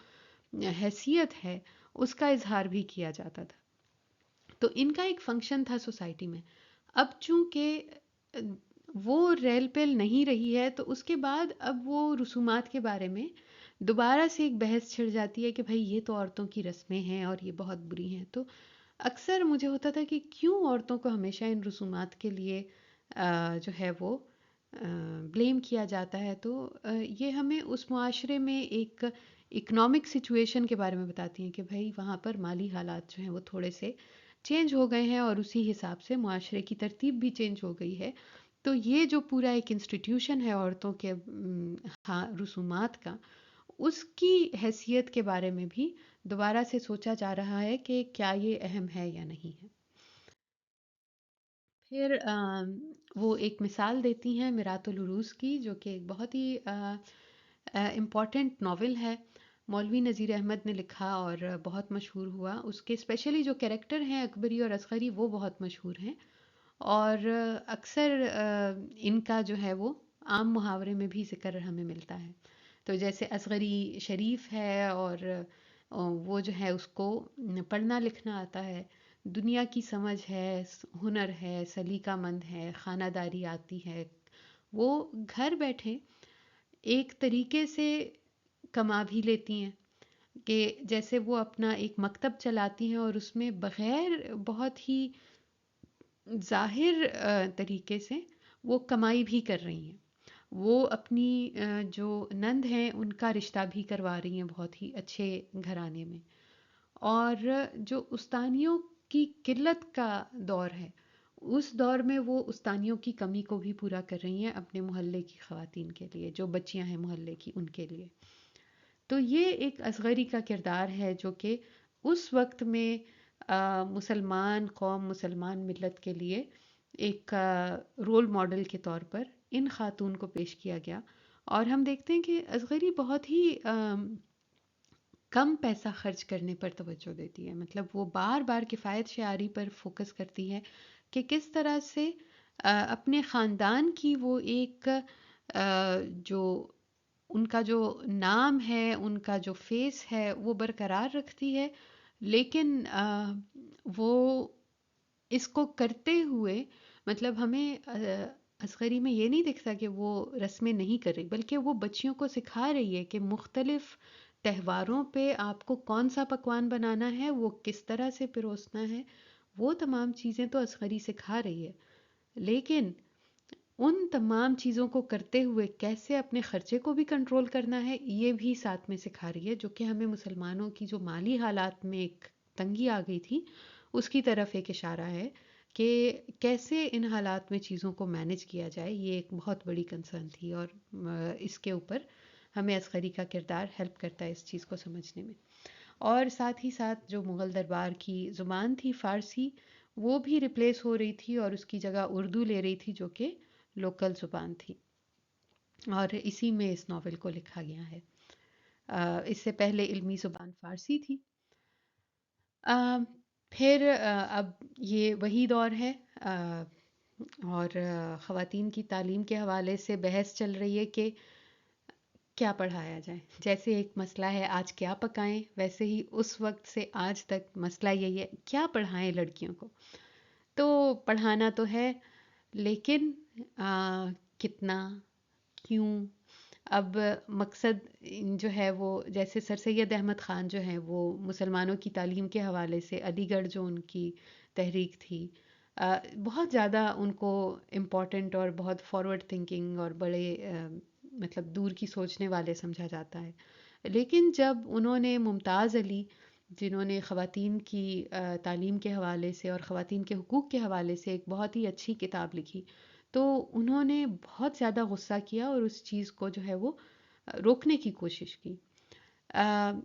حیثیت ہے اس کا اظہار بھی کیا جاتا تھا. تو ان کا ایک فنکشن تھا سوسائٹی میں. اب چونکہ وہ ریل پیل نہیں رہی ہے تو اس کے بعد اب وہ رسومات کے بارے میں دوبارہ سے ایک بحث چھڑ جاتی ہے کہ بھائی یہ تو عورتوں کی رسمیں ہیں اور یہ بہت بری ہیں. تو اکثر مجھے ہوتا تھا کہ کیوں عورتوں کو ہمیشہ ان رسومات کے لیے جو ہے وہ بلیم کیا جاتا ہے. تو یہ ہمیں اس معاشرے میں ایک اکنامک سچویشن کے بارے میں بتاتی ہیں کہ بھائی وہاں پر مالی حالات جو ہیں وہ تھوڑے سے چینج ہو گئے ہیں اور اسی حساب سے معاشرے کی ترتیب بھی چینج ہو گئی ہے. تو یہ جو پورا ایک انسٹیٹیوشن ہے عورتوں کے رسومات کا، اس کی حیثیت کے بارے میں بھی دوبارہ سے سوچا جا رہا ہے کہ کیا یہ اہم ہے یا نہیں ہے. پھر وہ ایک مثال دیتی ہیں میرات العروس کی، جو کہ ایک بہت ہی امپورٹنٹ ناول ہے، مولوی نذیر احمد نے لکھا اور بہت مشہور ہوا. اس کے اسپیشلی جو کیریکٹر ہیں اکبری اور اصغری وہ بہت مشہور ہیں، اور اکثر ان کا جو ہے وہ عام محاورے میں بھی ذکر ہمیں ملتا ہے. تو جیسے اصغری شریف ہے اور وہ جو ہے اس کو پڑھنا لکھنا آتا ہے، دنیا کی سمجھ ہے، ہنر ہے، سلیقہ مند ہے، خانہ داری آتی ہے، وہ گھر بیٹھے ایک طریقے سے کما بھی لیتی ہیں کہ جیسے وہ اپنا ایک مکتب چلاتی ہیں اور اس میں بغیر بہت ہی ظاہر طریقے سے وہ کمائی بھی کر رہی ہیں. وہ اپنی جو نند ہیں ان کا رشتہ بھی کروا رہی ہیں بہت ہی اچھے گھرانے میں. اور جو استانیوں کی قلت کا دور ہے اس دور میں وہ استانیوں کی کمی کو بھی پورا کر رہی ہیں اپنے محلے کی خواتین کے لیے، جو بچیاں ہیں محلے کی ان کے لیے. تو یہ ایک اصغری کا کردار ہے جو کہ اس وقت میں مسلمان قوم، مسلمان ملت کے لیے ایک رول ماڈل کے طور پر ان خاتون کو پیش کیا گیا. اور ہم دیکھتے ہیں کہ اصغری بہت ہی کم پیسہ خرچ کرنے پر توجہ دیتی ہے. مطلب وہ بار بار کفایت شعاری پر فوکس کرتی ہے کہ کس طرح سے اپنے خاندان کی وہ ایک جو ان کا جو نام ہے، ان کا جو فیس ہے وہ برقرار رکھتی ہے، لیکن وہ اس کو کرتے ہوئے مطلب ہمیں اصغری میں یہ نہیں دکھتا کہ وہ رسمیں نہیں کر رہی، بلکہ وہ بچیوں کو سکھا رہی ہے کہ مختلف تہواروں پہ آپ کو کون سا پکوان بنانا ہے، وہ کس طرح سے پروسنا ہے، وہ تمام چیزیں تو اصغری سکھا رہی ہے، لیکن ان تمام چیزوں کو کرتے ہوئے کیسے اپنے خرچے کو بھی کنٹرول کرنا ہے یہ بھی ساتھ میں سکھا رہی ہے، جو کہ ہمیں مسلمانوں کی جو مالی حالات میں ایک تنگی آ گئی تھی اس کی طرف ایک اشارہ ہے کہ کیسے ان حالات میں چیزوں کو مینج کیا جائے، یہ ایک بہت بڑی کنسرن تھی، اور اس کے اوپر ہمیں اصغری کا کردار ہیلپ کرتا ہے اس چیز کو سمجھنے میں۔ اور ساتھ ہی ساتھ جو مغل دربار کی زبان تھی فارسی، وہ بھی ریپلیس ہو رہی تھی اور اس کی جگہ اردو لے رہی تھی جو کہ لوکل زبان تھی، اور اسی میں اس ناول کو لکھا گیا ہے۔ اس سے پہلے علمی زبان فارسی تھی۔ پھر اب یہ وہی دور ہے، اور خواتین کی تعلیم کے حوالے سے بحث چل رہی ہے کہ کیا پڑھایا جائے۔ جیسے ایک مسئلہ ہے آج کیا پکائیں، ویسے ہی اس وقت سے آج تک مسئلہ یہی ہے کیا پڑھائیں لڑکیوں کو۔ تو پڑھانا تو ہے، لیکن کتنا، کیوں؟ اب مقصد جو ہے وہ جیسے سر سید احمد خان جو ہیں وہ مسلمانوں کی تعلیم کے حوالے سے علی گڑھ جو ان کی تحریک تھی، بہت زیادہ ان کو امپورٹنٹ اور بہت فارورڈ تھنکنگ اور بڑے مطلب دور کی سوچنے والے سمجھا جاتا ہے، لیکن جب انہوں نے ممتاز علی جنہوں نے خواتین کی تعلیم کے حوالے سے اور خواتین کے حقوق کے حوالے سے ایک بہت ہی اچھی کتاب لکھی، تو انہوں نے بہت زیادہ غصہ کیا اور اس چیز کو جو ہے وہ روکنے کی کوشش کی۔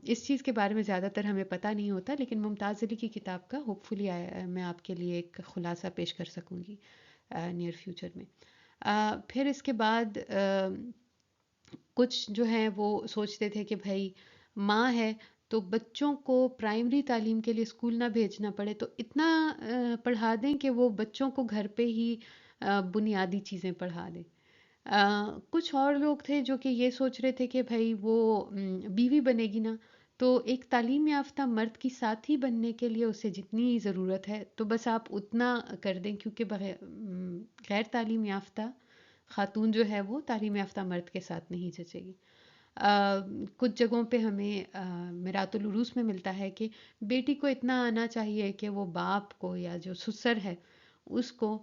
اس چیز کے بارے میں زیادہ تر ہمیں پتہ نہیں ہوتا، لیکن ممتاز علی کی کتاب کا ہوپ فلی میں آپ کے لیے ایک خلاصہ پیش کر سکوں گی نیئر فیوچر میں۔ پھر اس کے بعد کچھ جو ہیں وہ سوچتے تھے کہ بھائی ماں ہے تو بچوں کو پرائمری تعلیم کے لیے اسکول نہ بھیجنا پڑے، تو اتنا پڑھا دیں کہ وہ بچوں کو گھر پہ ہی بنیادی چیزیں پڑھا دیں۔ کچھ اور لوگ تھے جو کہ یہ سوچ رہے تھے کہ بھائی وہ بیوی بنے گی نا، تو ایک تعلیم یافتہ مرد کی ساتھی بننے کے لیے اسے جتنی ضرورت ہے تو بس آپ اتنا کر دیں، کیونکہ غیر تعلیم یافتہ خاتون جو ہے وہ تعلیم یافتہ مرد کے ساتھ نہیں جچے گی۔ کچھ جگہوں پہ ہمیں میراث العروس میں ملتا ہے کہ بیٹی کو اتنا آنا چاہیے کہ وہ باپ کو یا جو سسر ہے اس کو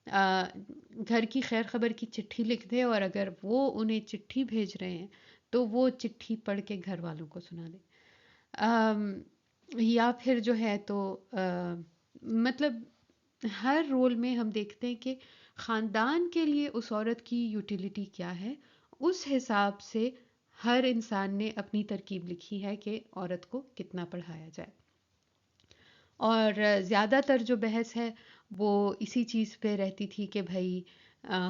گھر کی خیر خبر کی چٹھی لکھ دے، اور اگر وہ انہیں چٹھی بھیج رہے ہیں تو وہ چٹھی پڑھ کے گھر والوں کو سنا دے۔ یا پھر جو ہے تو مطلب ہر رول میں ہم دیکھتے ہیں کہ خاندان کے لیے اس عورت کی یوٹیلیٹی کیا ہے، اس حساب سے ہر انسان نے اپنی ترکیب لکھی ہے کہ عورت کو کتنا پڑھایا جائے۔ اور زیادہ تر جو بحث ہے وہ اسی چیز پہ رہتی تھی کہ بھائی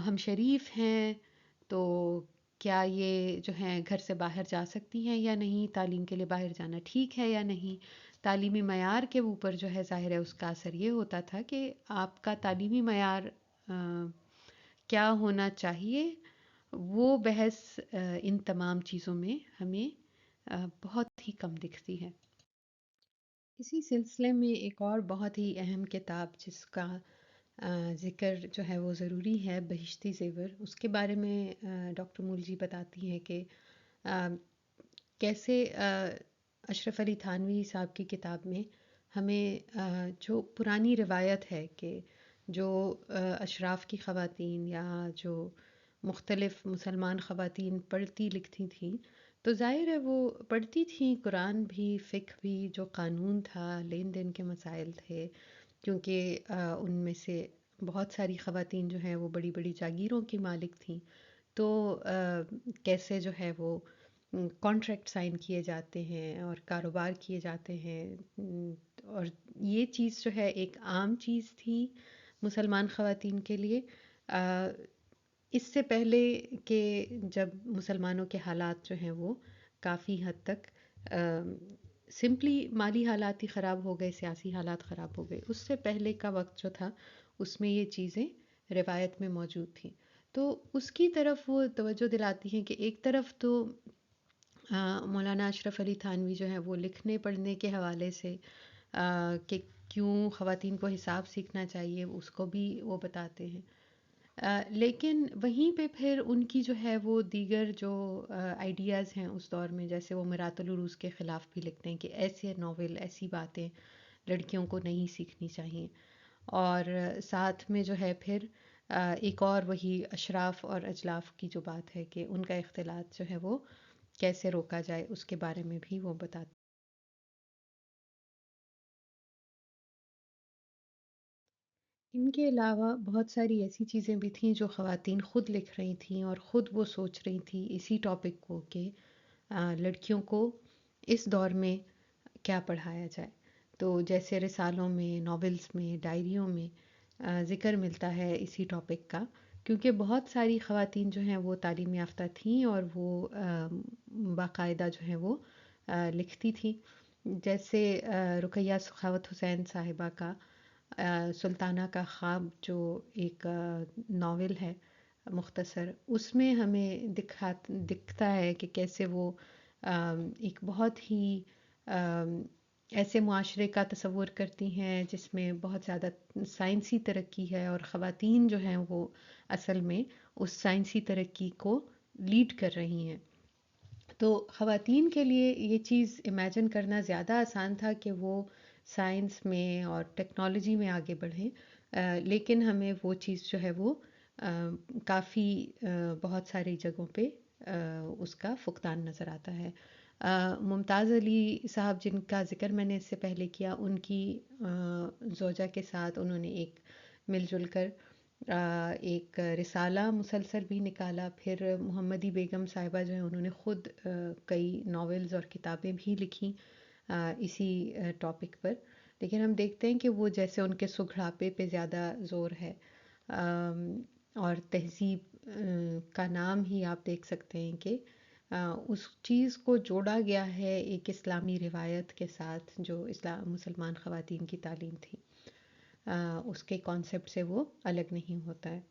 ہم شریف ہیں تو کیا یہ جو ہیں گھر سے باہر جا سکتی ہیں یا نہیں، تعلیم کے لیے باہر جانا ٹھیک ہے یا نہیں، تعلیمی معیار کے اوپر جو ہے ظاہر ہے اس کا اثر یہ ہوتا تھا کہ آپ کا تعلیمی معیار کیا ہونا چاہیے، وہ بحث ان تمام چیزوں میں ہمیں بہت ہی کم دکھتی ہے۔ اسی سلسلے میں ایک اور بہت ہی اہم کتاب جس کا ذکر جو ہے وہ ضروری ہے، بہشتی زیور، اس کے بارے میں ڈاکٹر مولجی بتاتی ہیں کہ کیسے اشرف علی تھانوی صاحب کی کتاب میں ہمیں جو پرانی روایت ہے کہ جو اشراف کی خواتین یا جو مختلف مسلمان خواتین پڑھتی لکھتی تھیں، تو ظاہر ہے وہ پڑھتی تھیں قرآن بھی، فقہ بھی، جو قانون تھا، لین دین کے مسائل تھے، کیونکہ ان میں سے بہت ساری خواتین جو ہیں وہ بڑی بڑی جاگیروں کی مالک تھیں، تو کیسے جو ہے وہ کانٹریکٹ سائن کیے جاتے ہیں اور کاروبار کیے جاتے ہیں، اور یہ چیز جو ہے ایک عام چیز تھی مسلمان خواتین کے لیے، اس سے پہلے کہ جب مسلمانوں کے حالات جو ہیں وہ کافی حد تک سمپلی مالی حالات ہی خراب ہو گئے، سیاسی حالات خراب ہو گئے، اس سے پہلے کا وقت جو تھا اس میں یہ چیزیں روایت میں موجود تھیں، تو اس کی طرف وہ توجہ دلاتی ہیں کہ ایک طرف تو مولانا اشرف علی تھانوی جو ہیں وہ لکھنے پڑھنے کے حوالے سے کہ کیوں خواتین کو حساب سیکھنا چاہیے اس کو بھی وہ بتاتے ہیں. لیکن وہیں پہ پھر ان کی جو ہے وہ دیگر جو آئیڈیاز ہیں اس دور میں، جیسے وہ میرات العروض کے خلاف بھی لکھتے ہیں کہ ایسے ناول، ایسی باتیں لڑکیوں کو نہیں سیکھنی چاہیے. اور ساتھ میں جو ہے پھر ایک اور وہی اشراف اور اجلاف کی جو بات ہے کہ ان کا اختلاط جو ہے وہ کیسے روکا جائے، اس کے بارے میں بھی وہ بتاتے. ان کے علاوہ بہت ساری ایسی چیزیں بھی تھیں جو خواتین خود لکھ رہی تھیں اور خود وہ سوچ رہی تھیں اسی ٹاپک کو کہ لڑکیوں کو اس دور میں کیا پڑھایا جائے. تو جیسے رسالوں میں، ناولز میں، ڈائریوں میں ذکر ملتا ہے اسی ٹاپک کا، کیونکہ بہت ساری خواتین جو ہیں وہ تعلیم یافتہ تھیں اور وہ باقاعدہ جو ہیں وہ لکھتی تھیں. جیسے رقیہ سخاوت حسین صاحبہ کا سلطانہ کا خواب جو ایک ناول ہے مختصر، اس میں ہمیں دکھتا ہے کہ کیسے وہ ایک بہت ہی ایسے معاشرے کا تصور کرتی ہیں جس میں بہت زیادہ سائنسی ترقی ہے اور خواتین جو ہیں وہ اصل میں اس سائنسی ترقی کو لیڈ کر رہی ہیں. تو خواتین کے لیے یہ چیز امیجن کرنا زیادہ آسان تھا کہ وہ سائنس میں اور ٹیکنالوجی میں آگے بڑھیں، لیکن ہمیں وہ چیز جو ہے وہ کافی بہت ساری جگہوں پہ اس کا فقدان نظر آتا ہے. ممتاز علی صاحب جن کا ذکر میں نے اس سے پہلے کیا، ان کی زوجہ کے ساتھ انہوں نے ایک مل جل کر ایک رسالہ مسلسل بھی نکالا. پھر محمدی بیگم صاحبہ جو ہیں انہوں نے خود کئی ناولز اور کتابیں بھی لکھیں اسی ٹاپک پر. لیکن ہم دیکھتے ہیں کہ وہ جیسے ان کے سگھڑاپے پہ زیادہ زور ہے، اور تہذیب کا نام ہی آپ دیکھ سکتے ہیں کہ اس چیز کو جوڑا گیا ہے ایک اسلامی روایت کے ساتھ جو مسلمان خواتین کی تعلیم تھی. اس کے کانسیپٹ سے وہ الگ نہیں ہوتا ہے.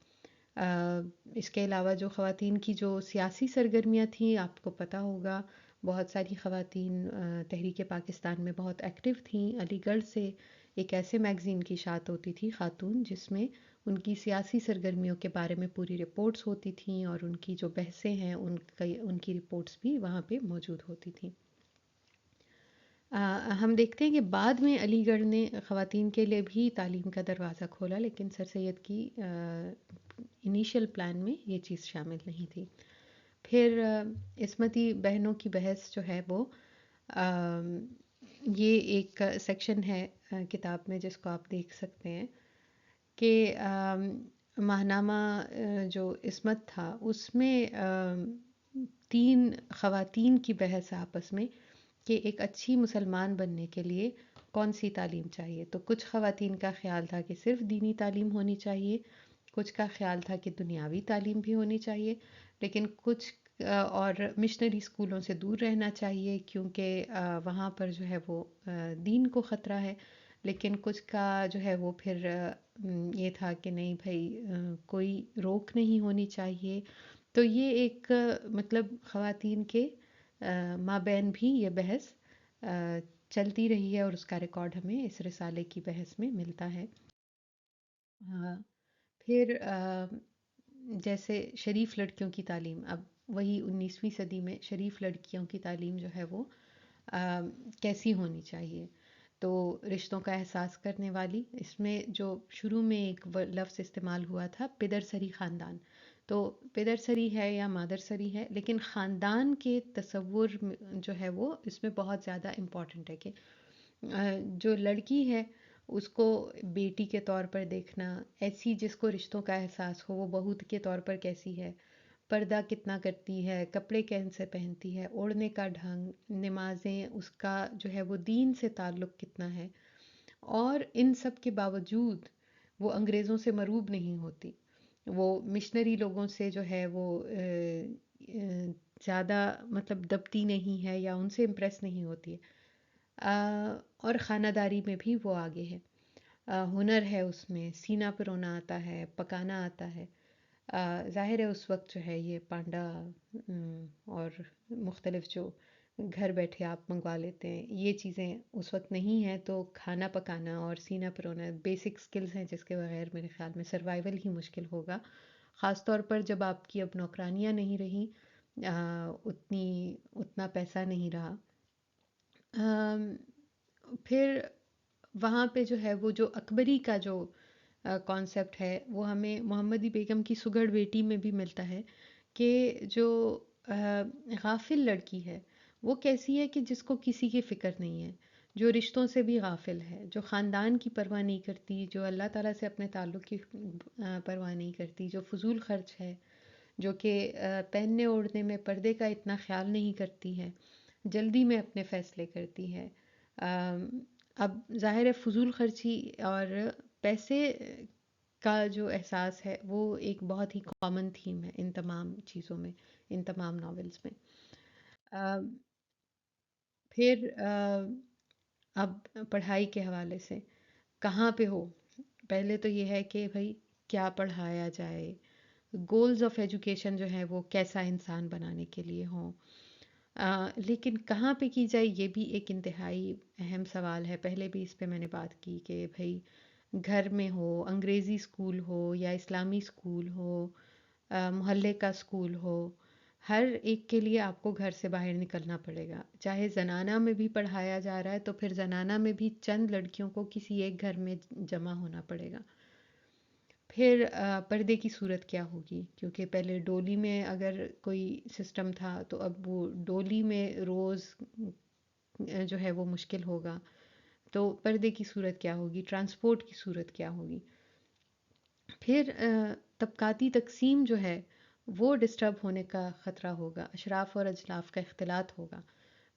اس کے علاوہ جو خواتین کی جو سیاسی سرگرمیاں تھیں، آپ کو پتہ ہوگا بہت ساری خواتین تحریک پاکستان میں بہت ایکٹیو تھیں. علی گڑھ سے ایک ایسے میگزین کی اشاعت ہوتی تھی خاتون، جس میں ان کی سیاسی سرگرمیوں کے بارے میں پوری رپورٹس ہوتی تھیں اور ان کی جو بحثیں ہیں ان کی رپورٹس بھی وہاں پہ موجود ہوتی تھیں. ہم دیکھتے ہیں کہ بعد میں علی گڑھ نے خواتین کے لیے بھی تعلیم کا دروازہ کھولا، لیکن سر سید کی انیشل پلان میں یہ چیز شامل نہیں تھی. پھر عصمتی بہنوں کی بحث جو ہے وہ یہ ایک سیکشن ہے کتاب میں جس کو آپ دیکھ سکتے ہیں کہ ماہنامہ جو عصمت تھا اس میں 3 خواتین کی بحث آپس میں کہ ایک اچھی مسلمان بننے کے لیے کون سی تعلیم چاہیے. تو کچھ خواتین کا خیال تھا کہ صرف دینی تعلیم ہونی چاہیے، کچھ کا خیال تھا کہ دنیاوی تعلیم بھی ہونی چاہیے، لیکن کچھ اور مشنری اسکولوں سے دور رہنا چاہیے کیونکہ وہاں پر جو ہے وہ دین کو خطرہ ہے. لیکن کچھ کا جو ہے وہ پھر یہ تھا کہ نہیں بھائی کوئی روک نہیں ہونی چاہیے. تو یہ ایک مطلب خواتین کے مابین بھی یہ بحث چلتی رہی ہے اور اس کا ریکارڈ ہمیں اس رسالے کی بحث میں ملتا ہے. پھر جیسے شریف لڑکیوں کی تعلیم، اب وہی 19ویں صدی میں شریف لڑکیوں کی تعلیم جو ہے وہ کیسی ہونی چاہیے. تو رشتوں کا احساس کرنے والی، اس میں جو شروع میں ایک لفظ استعمال ہوا تھا پدر سری خاندان، تو پدر سری ہے یا مادر سری ہے، لیکن خاندان کے تصور جو ہے وہ اس میں بہت زیادہ امپورٹنٹ ہے کہ جو لڑکی ہے اس کو بیٹی کے طور پر دیکھنا، ایسی جس کو رشتوں کا احساس ہو، وہ بہو کے طور پر کیسی ہے، پردہ کتنا کرتی ہے، کپڑے کیسے پہنتی ہے، اوڑھنے کا ڈھنگ، نمازیں، اس کا جو ہے وہ دین سے تعلق کتنا ہے. اور ان سب کے باوجود وہ انگریزوں سے مرعوب نہیں ہوتی، وہ مشنری لوگوں سے جو ہے وہ زیادہ مطلب دبتی نہیں ہے یا ان سے امپریس نہیں ہوتی ہے. اور خانہ داری میں بھی وہ آگے ہے، ہنر ہے اس میں، سینہ پرونا آتا ہے، پکانا آتا ہے. ظاہر ہے اس وقت جو ہے یہ پانڈا اور مختلف جو گھر بیٹھے آپ منگوا لیتے ہیں، یہ چیزیں اس وقت نہیں ہیں، تو کھانا پکانا اور سینا پرونا بیسک سکلز ہیں جس کے بغیر میرے خیال میں سروائیول ہی مشکل ہوگا، خاص طور پر جب آپ کی اب نوکرانیاں نہیں رہیں، اتنا پیسہ نہیں رہا۔ آم، پھر وہاں پہ جو ہے وہ جو اکبری کا جو کانسیپٹ ہے وہ ہمیں محمدی بیگم کی سگڑ بیٹی میں بھی ملتا ہے، کہ جو غافل لڑکی ہے وہ کیسی ہے، کہ جس کو کسی کی فکر نہیں ہے، جو رشتوں سے بھی غافل ہے، جو خاندان کی پرواہ نہیں کرتی، جو اللہ تعالیٰ سے اپنے تعلق کی پرواہ نہیں کرتی، جو فضول خرچ ہے، جو کہ پہننے اوڑھنے میں پردے کا اتنا خیال نہیں کرتی ہے، جلدی میں اپنے فیصلے کرتی ہے۔ اب ظاہر ہے فضول خرچی اور پیسے کا جو احساس ہے وہ ایک بہت ہی کامن تھیم ہے ان تمام چیزوں میں، ان تمام ناولز میں۔ آ، پھر اب پڑھائی کے حوالے سے کہاں پہ ہو، پہلے تو یہ ہے کہ بھائی کیا پڑھایا جائے، گولز آف ایجوکیشن جو ہے وہ کیسا انسان بنانے کے لیے ہوں، لیکن کہاں پہ کی جائے یہ بھی ایک انتہائی اہم سوال ہے۔ پہلے بھی اس پہ میں نے بات کی کہ بھائی گھر میں ہو، انگریزی اسکول ہو یا اسلامی اسکول ہو، محلے کا اسکول ہو، ہر ایک کے لیے آپ کو گھر سے باہر نکلنا پڑے گا، چاہے زنانہ میں بھی پڑھایا جا رہا ہے تو پھر زنانہ میں بھی چند لڑکیوں کو کسی ایک گھر میں جمع ہونا پڑے گا۔ پھر پردے کی صورت کیا ہوگی، کیونکہ پہلے ڈولی میں اگر کوئی سسٹم تھا تو اب وہ ڈولی میں روز جو ہے وہ مشکل ہوگا، تو پردے کی صورت کیا ہوگی، ٹرانسپورٹ کی صورت کیا ہوگی۔ پھر طبقاتی تقسیم جو ہے وہ ڈسٹرب ہونے کا خطرہ ہوگا، اشراف اور اجلاف کا اختلاط ہوگا،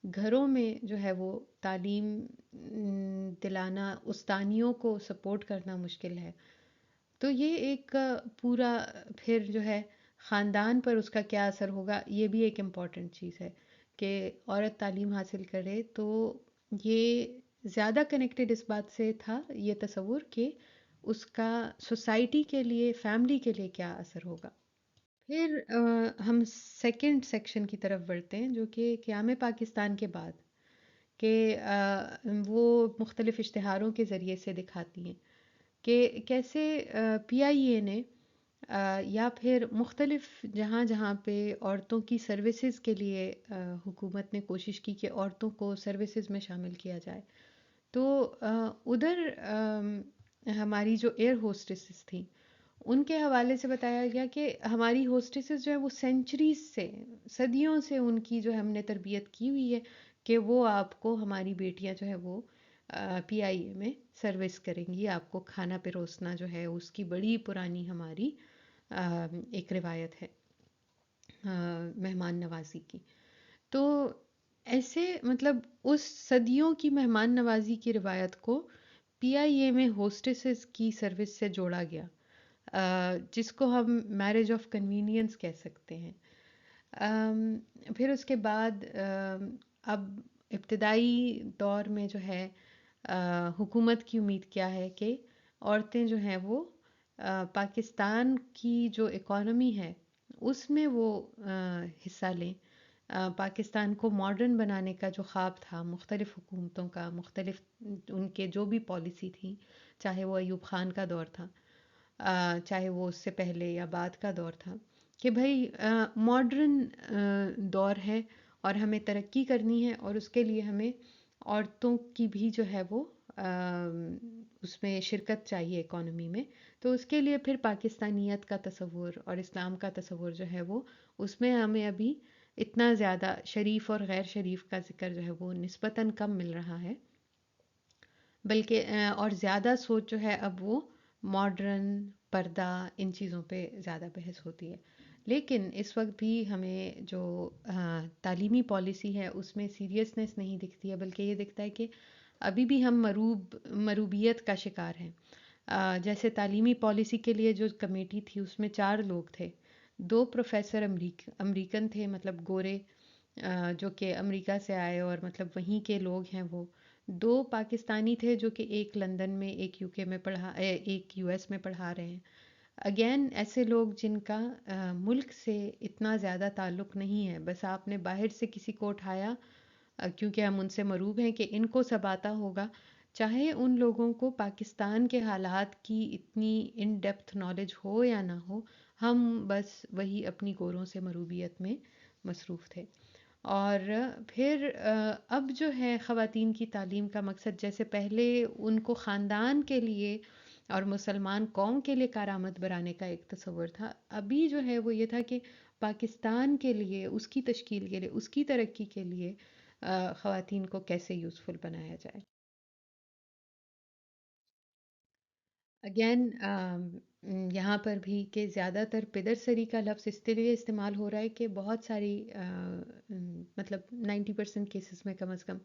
گھروں میں جو ہے وہ تعلیم دلانا، استانیوں کو سپورٹ کرنا مشکل ہے۔ تو یہ ایک پورا پھر جو ہے خاندان پر اس کا کیا اثر ہوگا، یہ بھی ایک امپورٹنٹ چیز ہے کہ عورت تعلیم حاصل کرے تو یہ زیادہ کنیکٹڈ اس بات سے تھا یہ تصور کہ اس کا سوسائٹی کے لیے، فیملی کے لیے کیا اثر ہوگا۔ پھر ہم سیکنڈ سیکشن کی طرف بڑھتے ہیں جو کہ قیام پاکستان کے بعد، کہ وہ مختلف اشتہاروں کے ذریعے سے دکھاتی ہیں کہ کیسے پی آئی اے نے یا پھر مختلف جہاں جہاں پہ عورتوں کی سروسز کے لیے حکومت نے کوشش کی کہ عورتوں کو سروسز میں شامل کیا جائے، تو ادھر ہماری جو ایئر ہوسٹسز تھیں ان کے حوالے سے بتایا گیا کہ ہماری ہوسٹسز جو ہے وہ سینچریز سے، صدیوں سے ان کی جو ہے ہم نے تربیت کی ہوئی ہے کہ وہ آپ کو، ہماری بیٹیاں جو ہے وہ پی آئی اے میں سروس کریں گی، آپ کو کھانا پروسنا جو ہے اس کی بڑی پرانی ہماری ایک روایت ہے مہمان نوازی کی۔ تو ایسے مطلب اس صدیوں کی مہمان نوازی کی روایت کو پی آئی اے میں ہوسٹسز کی سروس سے جوڑا گیا، جس کو ہم میرج آف کنوینئنس کہہ سکتے ہیں۔ پھر اس کے بعد اب ابتدائی دور میں جو ہے حکومت کی امید کیا ہے کہ عورتیں جو ہیں وہ پاکستان کی جو اکانومی ہے اس میں وہ حصہ لیں، پاکستان کو ماڈرن بنانے کا جو خواب تھا مختلف حکومتوں کا، مختلف ان کے جو بھی پالیسی تھی، چاہے وہ ایوب خان کا دور تھا، چاہے وہ اس سے پہلے یا بعد کا دور تھا، کہ بھائی ماڈرن دور ہے اور ہمیں ترقی کرنی ہے اور اس کے لیے ہمیں عورتوں کی بھی جو ہے وہ اس میں شرکت چاہیے اکانومی میں، تو اس کے لیے پھر پاکستانیت کا تصور اور اسلام کا تصور جو ہے وہ اس میں ہمیں ابھی اتنا زیادہ شریف اور غیر شریف کا ذکر جو ہے وہ نسبتاً کم مل رہا ہے، بلکہ اور زیادہ سوچ جو ہے اب وہ ماڈرن، پردہ، ان چیزوں پہ زیادہ بحث ہوتی ہے۔ لیکن اس وقت بھی ہمیں جو تعلیمی پالیسی ہے اس میں سیریسنس نہیں دکھتی ہے، بلکہ یہ دکھتا ہے کہ ابھی بھی ہم مروبیت کا شکار ہیں۔ جیسے تعلیمی پالیسی کے لیے جو کمیٹی تھی اس میں 4 لوگ تھے، 2 پروفیسر امریکن تھے، مطلب گورے، جو کہ امریکہ سے آئے اور مطلب وہیں کے لوگ ہیں، وہ 2 پاکستانی تھے جو کہ ایک لندن میں، ایک یو کے میں ایک یو ایس میں پڑھا رہے ہیں۔ اگین ایسے لوگ جن کا ملک سے اتنا زیادہ تعلق نہیں ہے، بس آپ نے باہر سے کسی کو اٹھایا کیونکہ ہم ان سے مروب ہیں کہ ان کو سب آتا ہوگا، چاہے ان لوگوں کو پاکستان کے حالات کی اتنی ان ڈیپتھ نالج ہو یا نہ ہو، ہم بس وہی اپنی گوروں سے مروبیت میں مصروف تھے۔ اور پھر اب جو ہے خواتین کی تعلیم کا مقصد، جیسے پہلے ان کو خاندان کے لیے اور مسلمان قوم کے لیے کارآمد بنانے کا ایک تصور تھا، ابھی جو ہے وہ یہ تھا کہ پاکستان کے لیے، اس کی تشکیل کے لیے، اس کی ترقی کے لیے خواتین کو کیسے یوزفل بنایا جائے۔ اگین یہاں پر بھی کہ زیادہ تر پدر سری کا لفظ اس لیے استعمال ہو رہا ہے کہ بہت ساری مطلب 90% کیسز میں کم از کم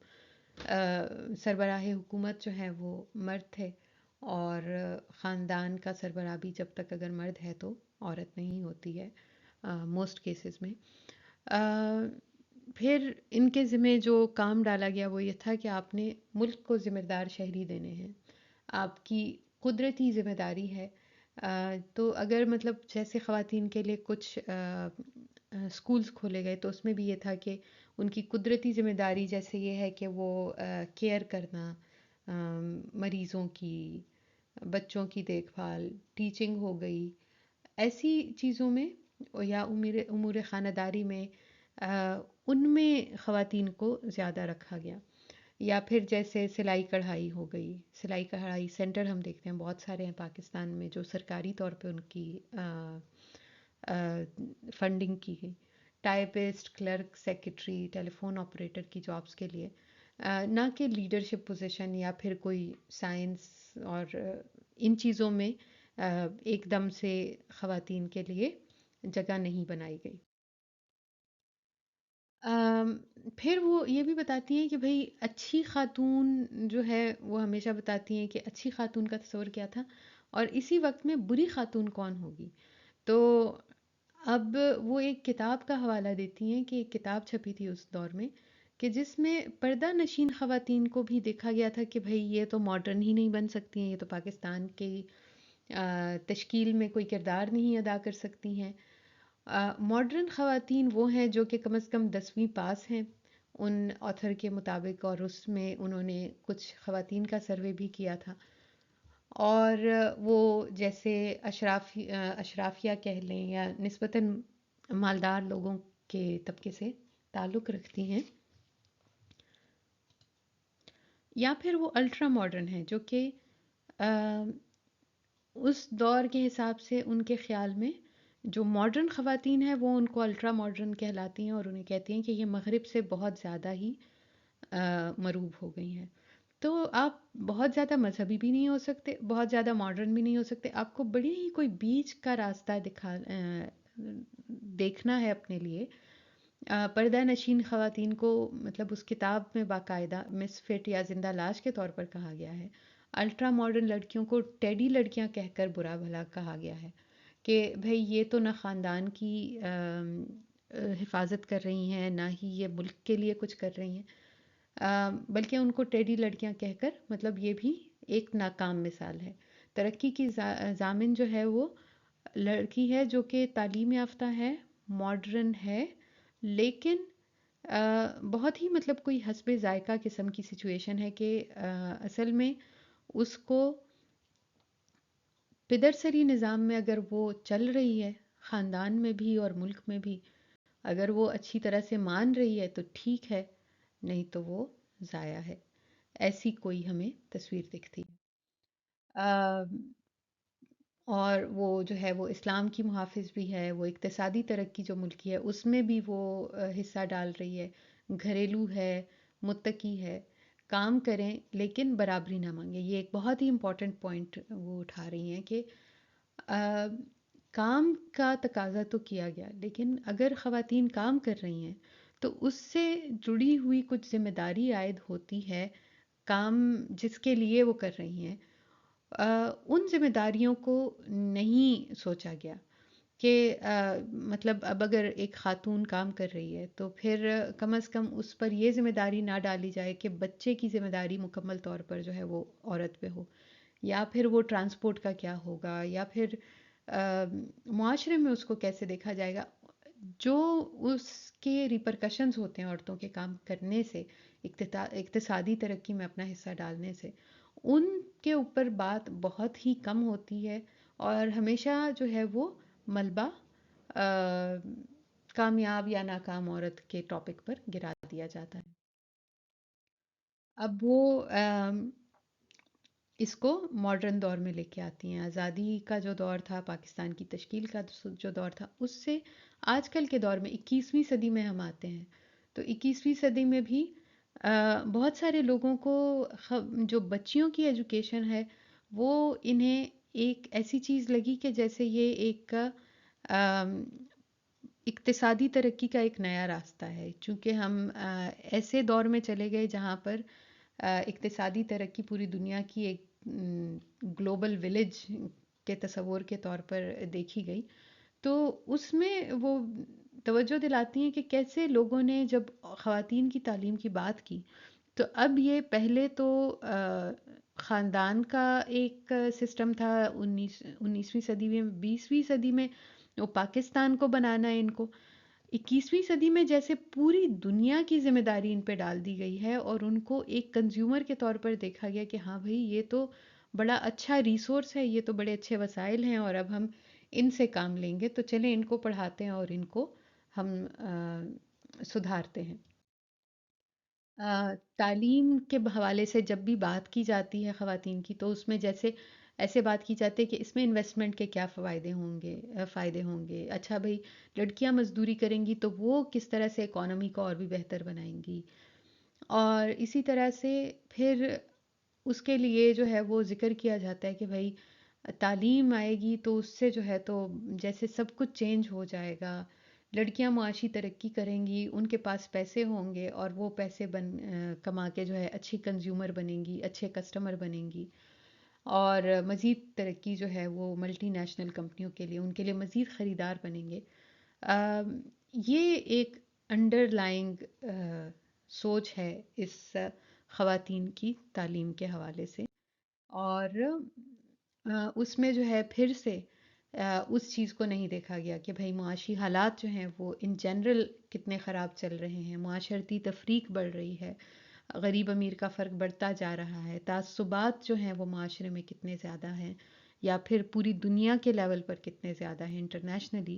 سربراہ حکومت جو ہے وہ مرد تھے، اور خاندان کا سربراہ بھی جب تک اگر مرد ہے تو عورت نہیں ہوتی ہے موسٹ کیسز میں۔ پھر ان کے ذمہ جو کام ڈالا گیا وہ یہ تھا کہ آپ نے ملک کو ذمہ دار شہری دینے ہیں، آپ کی قدرتی ذمہ داری ہے۔ تو اگر مطلب جیسے خواتین کے لیے کچھ اسکولز کھولے گئے تو اس میں بھی یہ تھا کہ ان کی قدرتی ذمہ داری جیسے یہ ہے کہ وہ کیئر کرنا، مریضوں کی، بچوں کی دیکھ بھال، ٹیچنگ ہو گئی، ایسی چیزوں میں، یا امور خانہ داری میں، ان میں خواتین کو زیادہ رکھا گیا۔ یا پھر جیسے سلائی کڑھائی ہو گئی، سلائی کڑھائی سینٹر ہم دیکھتے ہیں بہت سارے ہیں پاکستان میں جو سرکاری طور پہ ان کی فنڈنگ کی گئی، ٹائپسٹ، کلرک، سیکرٹری، ٹیلی فون آپریٹر کی جابس کے لیے، نہ کہ لیڈرشپ پوزیشن یا پھر کوئی سائنس اور ان چیزوں میں ایک دم سے خواتین کے لیے جگہ نہیں بنائی گئی۔ پھر وہ یہ بھی بتاتی ہیں کہ بھئی اچھی خاتون جو ہے وہ ہمیشہ بتاتی ہیں کہ اچھی خاتون کا تصور کیا تھا، اور اسی وقت میں بری خاتون کون ہوگی۔ تو اب وہ ایک کتاب کا حوالہ دیتی ہیں کہ ایک کتاب چھپی تھی اس دور میں کہ جس میں پردہ نشین خواتین کو بھی دیکھا گیا تھا کہ بھئی یہ تو ماڈرن ہی نہیں بن سکتی ہیں، یہ تو پاکستان کی تشکیل میں کوئی کردار نہیں ادا کر سکتی ہیں۔ ماڈرن خواتین وہ ہیں جو کہ کم از کم 10ویں پاس ہیں ان آتھر کے مطابق، اور اس میں انہوں نے کچھ خواتین کا سروے بھی کیا تھا، اور وہ جیسے اشرافیہ کہہ لیں یا نسبتاً مالدار لوگوں کے طبقے سے تعلق رکھتی ہیں، یا پھر وہ الٹرا ماڈرن ہیں جو کہ اس دور کے حساب سے ان کے خیال میں جو ماڈرن خواتین ہیں وہ ان کو الٹرا ماڈرن کہلاتی ہیں، اور انہیں کہتی ہیں کہ یہ مغرب سے بہت زیادہ ہی مروب ہو گئی ہیں۔ تو آپ بہت زیادہ مذہبی بھی نہیں ہو سکتے، بہت زیادہ ماڈرن بھی نہیں ہو سکتے، آپ کو بڑی ہی کوئی بیچ کا راستہ دیکھنا ہے اپنے لیے۔ پردہ نشین خواتین کو مطلب اس کتاب میں باقاعدہ مس فٹ یا زندہ لاش کے طور پر کہا گیا ہے، الٹرا ماڈرن لڑکیوں کو ٹیڈی لڑکیاں کہہ کر برا بھلا کہا گیا ہے کہ بھئی یہ تو نہ خاندان کی حفاظت کر رہی ہیں، نہ ہی یہ ملک کے لیے کچھ کر رہی ہیں، بلکہ ان کو ٹیڈی لڑکیاں کہہ کر مطلب یہ بھی ایک ناکام مثال ہے۔ ترقی کی ضامن جو ہے وہ لڑکی ہے جو کہ تعلیم یافتہ ہے، ماڈرن ہے، لیکن بہت ہی مطلب کوئی حسب ذائقہ قسم کی سچویشن ہے کہ اصل میں اس کو پدرسری نظام میں اگر وہ چل رہی ہے، خاندان میں بھی اور ملک میں بھی، اگر وہ اچھی طرح سے مان رہی ہے تو ٹھیک ہے، نہیں تو وہ ضائع ہے، ایسی کوئی ہمیں تصویر دکھتی ہے۔ اور وہ جو ہے وہ اسلام کی محافظ بھی ہے، وہ اقتصادی ترقی جو ملکی ہے اس میں بھی وہ حصہ ڈال رہی ہے، گھریلو ہے، متقی ہے، کام کریں لیکن برابری نہ مانگیں۔ یہ ایک بہت ہی امپورٹنٹ پوائنٹ وہ اٹھا رہی ہیں کہ آ، کام کا تقاضا تو کیا گیا، لیکن اگر خواتین کام کر رہی ہیں تو اس سے جڑی ہوئی کچھ ذمہ داری عائد ہوتی ہے، کام جس کے لیے وہ کر رہی ہیں، ان ذمہ داریوں کو نہیں سوچا گیا کہ مطلب اب اگر ایک خاتون کام کر رہی ہے تو پھر کم از کم اس پر یہ ذمہ داری نہ ڈالی جائے کہ بچے کی ذمہ داری مکمل طور پر جو ہے وہ عورت پہ ہو، یا پھر وہ ٹرانسپورٹ کا کیا ہوگا، یا پھر معاشرے میں اس کو کیسے دیکھا جائے گا۔ جو اس کے ریپرکشنز ہوتے ہیں عورتوں کے کام کرنے سے، اقتصادی ترقی میں اپنا حصہ ڈالنے سے، ان کے اوپر بات بہت ہی کم ہوتی ہے، اور ہمیشہ جو ہے وہ ملبہ آ، کامیاب یا ناکام عورت کے ٹاپک پر گرا دیا جاتا ہے۔ اب وہ اس کو ماڈرن دور میں لے کے آتی ہیں، آزادی کا جو دور تھا، پاکستان کی تشکیل کا جو دور تھا، اس سے آج کل کے دور میں 21ویں صدی میں ہم آتے ہیں، تو 21ویں صدی میں بھی بہت سارے لوگوں کو جو بچیوں کی ایجوکیشن ہے وہ انہیں ایک ایسی چیز لگی کہ جیسے یہ ایک آم، اقتصادی ترقی کا ایک نیا راستہ ہے، چونکہ ہم ایسے دور میں چلے گئے جہاں پر اقتصادی ترقی پوری دنیا کی ایک گلوبل ولیج کے تصور کے طور پر دیکھی گئی، تو اس میں وہ توجہ دلاتی ہیں کہ کیسے لوگوں نے جب خواتین کی تعلیم کی بات کی، تو اب یہ پہلے تو خاندان کا ایک سسٹم تھا، 19ویں صدی میں، 20ویں صدی میں وہ پاکستان کو بنانا ہے ان کو، 21ویں صدی میں جیسے پوری دنیا کی ذمہ داری ان پہ ڈال دی گئی ہے، اور ان کو ایک کنزیومر کے طور پر دیکھا گیا کہ ہاں بھائی یہ تو بڑا اچھا ریسورس ہے، یہ تو بڑے اچھے وسائل ہیں، اور اب ہم ان سے کام لیں گے، تو چلیں ان کو پڑھاتے ہیں اور ان کو ہم سدھارتے ہیں۔ تعلیم کے حوالے سے جب بھی بات کی جاتی ہے خواتین کی، تو اس میں جیسے ایسے بات کی جاتی ہے کہ اس میں انویسٹمنٹ کے کیا فائدے ہوں گے، اچھا بھائی لڑکیاں مزدوری کریں گی تو وہ کس طرح سے اکانومی کو اور بھی بہتر بنائیں گی، اور اسی طرح سے پھر اس کے لیے جو ہے وہ ذکر کیا جاتا ہے کہ بھائی تعلیم آئے گی تو اس سے جو ہے تو جیسے سب کچھ چینج ہو جائے گا، لڑکیاں معاشی ترقی کریں گی، ان کے پاس پیسے ہوں گے، اور وہ پیسے کما کے جو ہے اچھی کنزیومر بنیں گی، اچھے کسٹمر بنیں گی، اور مزید ترقی جو ہے وہ ملٹی نیشنل کمپنیوں کے لیے، ان کے لیے مزید خریدار بنیں گے۔ یہ ایک انڈر لائنگ سوچ ہے اس خواتین کی تعلیم کے حوالے سے، اور اس میں جو ہے پھر سے اس چیز کو نہیں دیکھا گیا کہ بھائی معاشی حالات جو ہیں وہ ان جنرل کتنے خراب چل رہے ہیں، معاشرتی تفریق بڑھ رہی ہے، غریب امیر کا فرق بڑھتا جا رہا ہے، تعصبات جو ہیں وہ معاشرے میں کتنے زیادہ ہیں، یا پھر پوری دنیا کے لیول پر کتنے زیادہ ہیں انٹرنیشنلی۔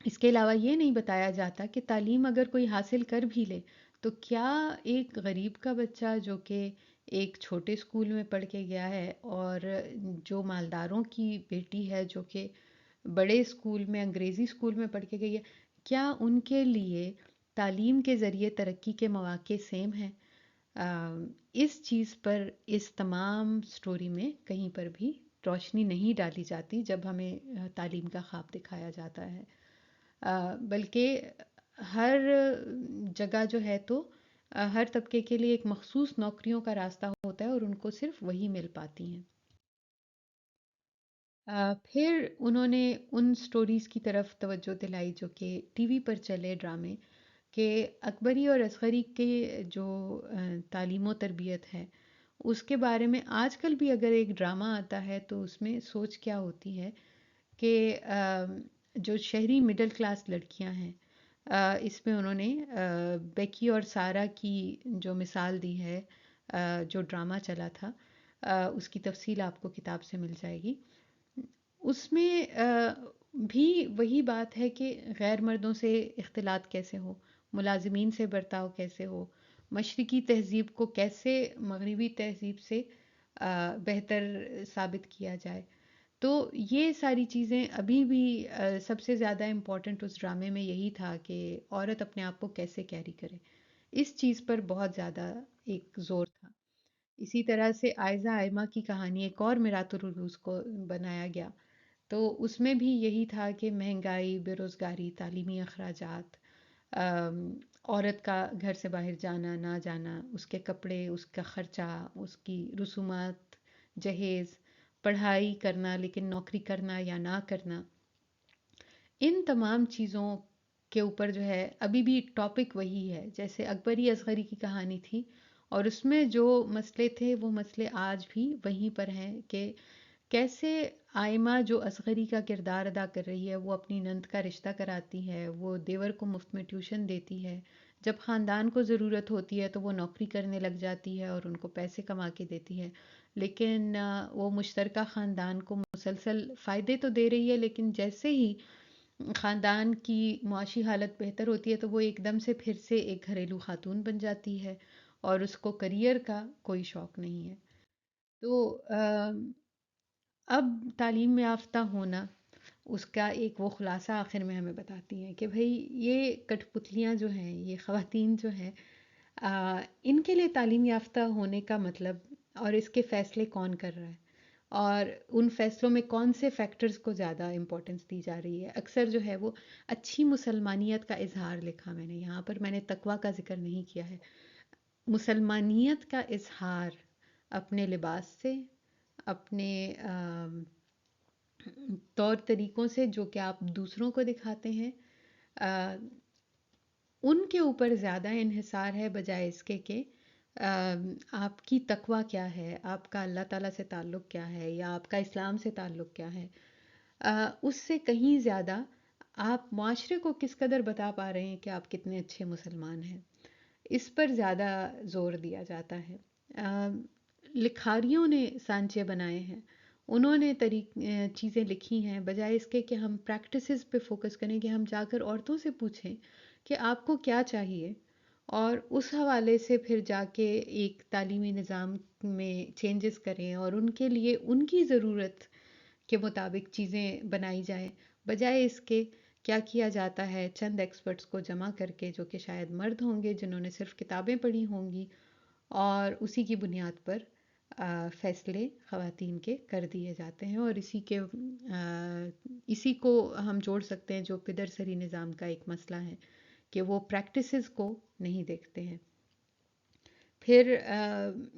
اس کے علاوہ یہ نہیں بتایا جاتا کہ تعلیم اگر کوئی حاصل کر بھی لے تو کیا ایک غریب کا بچہ جو کہ ایک چھوٹے اسکول میں پڑھ کے گیا ہے، اور جو مالداروں کی بیٹی ہے جو کہ بڑے اسکول میں انگریزی اسکول میں پڑھ کے گئی ہے، کیا ان کے لیے تعلیم کے ذریعے ترقی کے مواقع سیم ہیں؟ اس چیز پر اس تمام سٹوری میں کہیں پر بھی روشنی نہیں ڈالی جاتی جب ہمیں تعلیم کا خواب دکھایا جاتا ہے، بلکہ ہر جگہ جو ہے تو ہر طبقے کے لیے ایک مخصوص نوکریوں کا راستہ ہوتا ہے اور ان کو صرف وہی مل پاتی ہیں۔ پھر انہوں نے ان سٹوریز کی طرف توجہ دلائی جو کہ ٹی وی پر چلے ڈرامے، کہ اکبری اور اصغری کے جو تعلیم و تربیت ہے اس کے بارے میں آج کل بھی اگر ایک ڈرامہ آتا ہے تو اس میں سوچ کیا ہوتی ہے کہ جو شہری مڈل کلاس لڑکیاں ہیں، اس میں انہوں نے بیکی اور سارہ کی جو مثال دی ہے، جو ڈرامہ چلا تھا، اس کی تفصیل آپ کو کتاب سے مل جائے گی، اس میں بھی وہی بات ہے کہ غیر مردوں سے اختلاط کیسے ہو، ملازمین سے برتاؤ کیسے ہو، مشرقی تہذیب کو کیسے مغربی تہذیب سے بہتر ثابت کیا جائے، تو یہ ساری چیزیں ابھی بھی سب سے زیادہ امپورٹنٹ اس ڈرامے میں یہی تھا کہ عورت اپنے آپ کو کیسے کیری کرے، اس چیز پر بہت زیادہ ایک زور تھا۔ اسی طرح سے آئزہ آئمہ کی کہانی ایک اور میرات العروج کو بنایا گیا، تو اس میں بھی یہی تھا کہ مہنگائی، بے روزگاری، تعلیمی اخراجات، عورت کا گھر سے باہر جانا نہ جانا، اس کے کپڑے، اس کا خرچہ، اس کی رسومات، جہیز، پڑھائی کرنا لیکن نوکری کرنا یا نہ کرنا، ان تمام چیزوں کے اوپر جو ہے ابھی بھی ٹاپک وہی ہے، جیسے اکبری اصغری کی کہانی تھی اور اس میں جو مسئلے تھے وہ مسئلے آج بھی وہیں پر ہیں کہ کیسے آئمہ جو اصغری کا کردار ادا کر رہی ہے وہ اپنی نند کا رشتہ کراتی ہے، وہ دیور کو مفت میں ٹیوشن دیتی ہے، جب خاندان کو ضرورت ہوتی ہے تو وہ نوکری کرنے لگ جاتی ہے اور ان کو پیسے کما کے دیتی ہے، لیکن وہ مشترکہ خاندان کو مسلسل فائدے تو دے رہی ہے، لیکن جیسے ہی خاندان کی معاشی حالت بہتر ہوتی ہے تو وہ ایک دم سے پھر سے ایک گھریلو خاتون بن جاتی ہے اور اس کو کریئر کا کوئی شوق نہیں ہے۔ تو اب تعلیم یافتہ ہونا، اس کا ایک وہ خلاصہ آخر میں ہمیں بتاتی ہیں کہ بھئی یہ کٹھ پتلیاں جو ہیں، یہ خواتین جو ہیں، ان کے لیے تعلیم یافتہ ہونے کا مطلب اور اس کے فیصلے کون کر رہا ہے اور ان فیصلوں میں کون سے فیکٹرز کو زیادہ امپورٹنس دی جا رہی ہے۔ اکثر جو ہے وہ اچھی مسلمانیت کا اظہار لکھا میں نے یہاں پر، میں نے تقویٰ کا ذکر نہیں کیا ہے، مسلمانیت کا اظہار اپنے لباس سے، اپنے طور طریقوں سے جو کہ آپ دوسروں کو دکھاتے ہیں، ان کے اوپر زیادہ انحصار ہے بجائے اس کے کہ آپ کی تقویٰ کیا ہے، آپ کا اللہ تعالیٰ سے تعلق کیا ہے یا آپ کا اسلام سے تعلق کیا ہے۔ اس سے کہیں زیادہ آپ معاشرے کو کس قدر بتا پا رہے ہیں کہ آپ کتنے اچھے مسلمان ہیں، اس پر زیادہ زور دیا جاتا ہے۔ لکھاریوں نے سانچے بنائے ہیں، انہوں نے چیزیں لکھی ہیں، بجائے اس کے کہ ہم پریکٹسز پہ فوکس کریں، کہ ہم جا کر عورتوں سے پوچھیں کہ آپ کو کیا چاہیے اور اس حوالے سے پھر جا کے ایک تعلیمی نظام میں چینجز کریں اور ان کے لیے ان کی ضرورت کے مطابق چیزیں بنائی جائیں، بجائے اس کے کیا کیا جاتا ہے چند ایکسپرٹس کو جمع کر کے جو کہ شاید مرد ہوں گے جنہوں نے صرف کتابیں پڑھی ہوں گی، اور اسی کی بنیاد پر فیصلے خواتین کے کر دیے جاتے ہیں، اور اسی کو ہم جوڑ سکتے ہیں جو پدر سری نظام کا ایک مسئلہ ہے کہ وہ پریکٹسز کو نہیں دیکھتے ہیں۔ پھر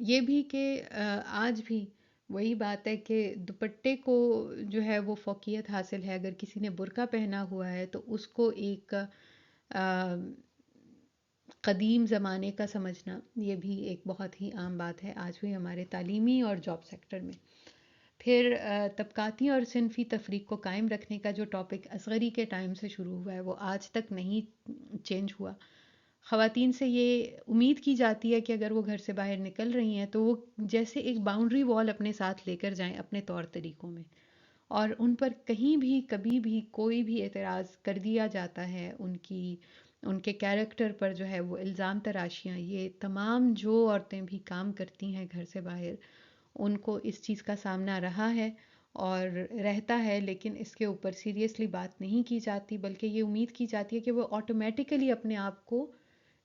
یہ بھی کہ آج بھی وہی بات ہے کہ دوپٹے کو جو ہے وہ فوقیت حاصل ہے، اگر کسی نے برقع پہنا ہوا ہے تو اس کو ایک قدیم زمانے کا سمجھنا، یہ بھی ایک بہت ہی عام بات ہے آج بھی ہمارے تعلیمی اور جاب سیکٹر میں۔ پھر طبقاتی اور صنفی تفریق کو قائم رکھنے کا جو ٹاپک اصغری کے ٹائم سے شروع ہوا ہے وہ آج تک نہیں چینج ہوا۔ خواتین سے یہ امید کی جاتی ہے کہ اگر وہ گھر سے باہر نکل رہی ہیں تو وہ جیسے ایک باؤنڈری وال اپنے ساتھ لے کر جائیں اپنے طور طریقوں میں، اور ان پر کہیں بھی کبھی بھی کوئی بھی اعتراض کر دیا جاتا ہے، ان کے کیریکٹر پر جو ہے وہ الزام تراشیاں، یہ تمام جو عورتیں بھی کام کرتی ہیں گھر سے باہر ان کو اس چیز کا سامنا رہا ہے اور رہتا ہے، لیکن اس کے اوپر سیریسلی بات نہیں کی جاتی، بلکہ یہ امید کی جاتی ہے کہ وہ آٹومیٹیکلی اپنے آپ کو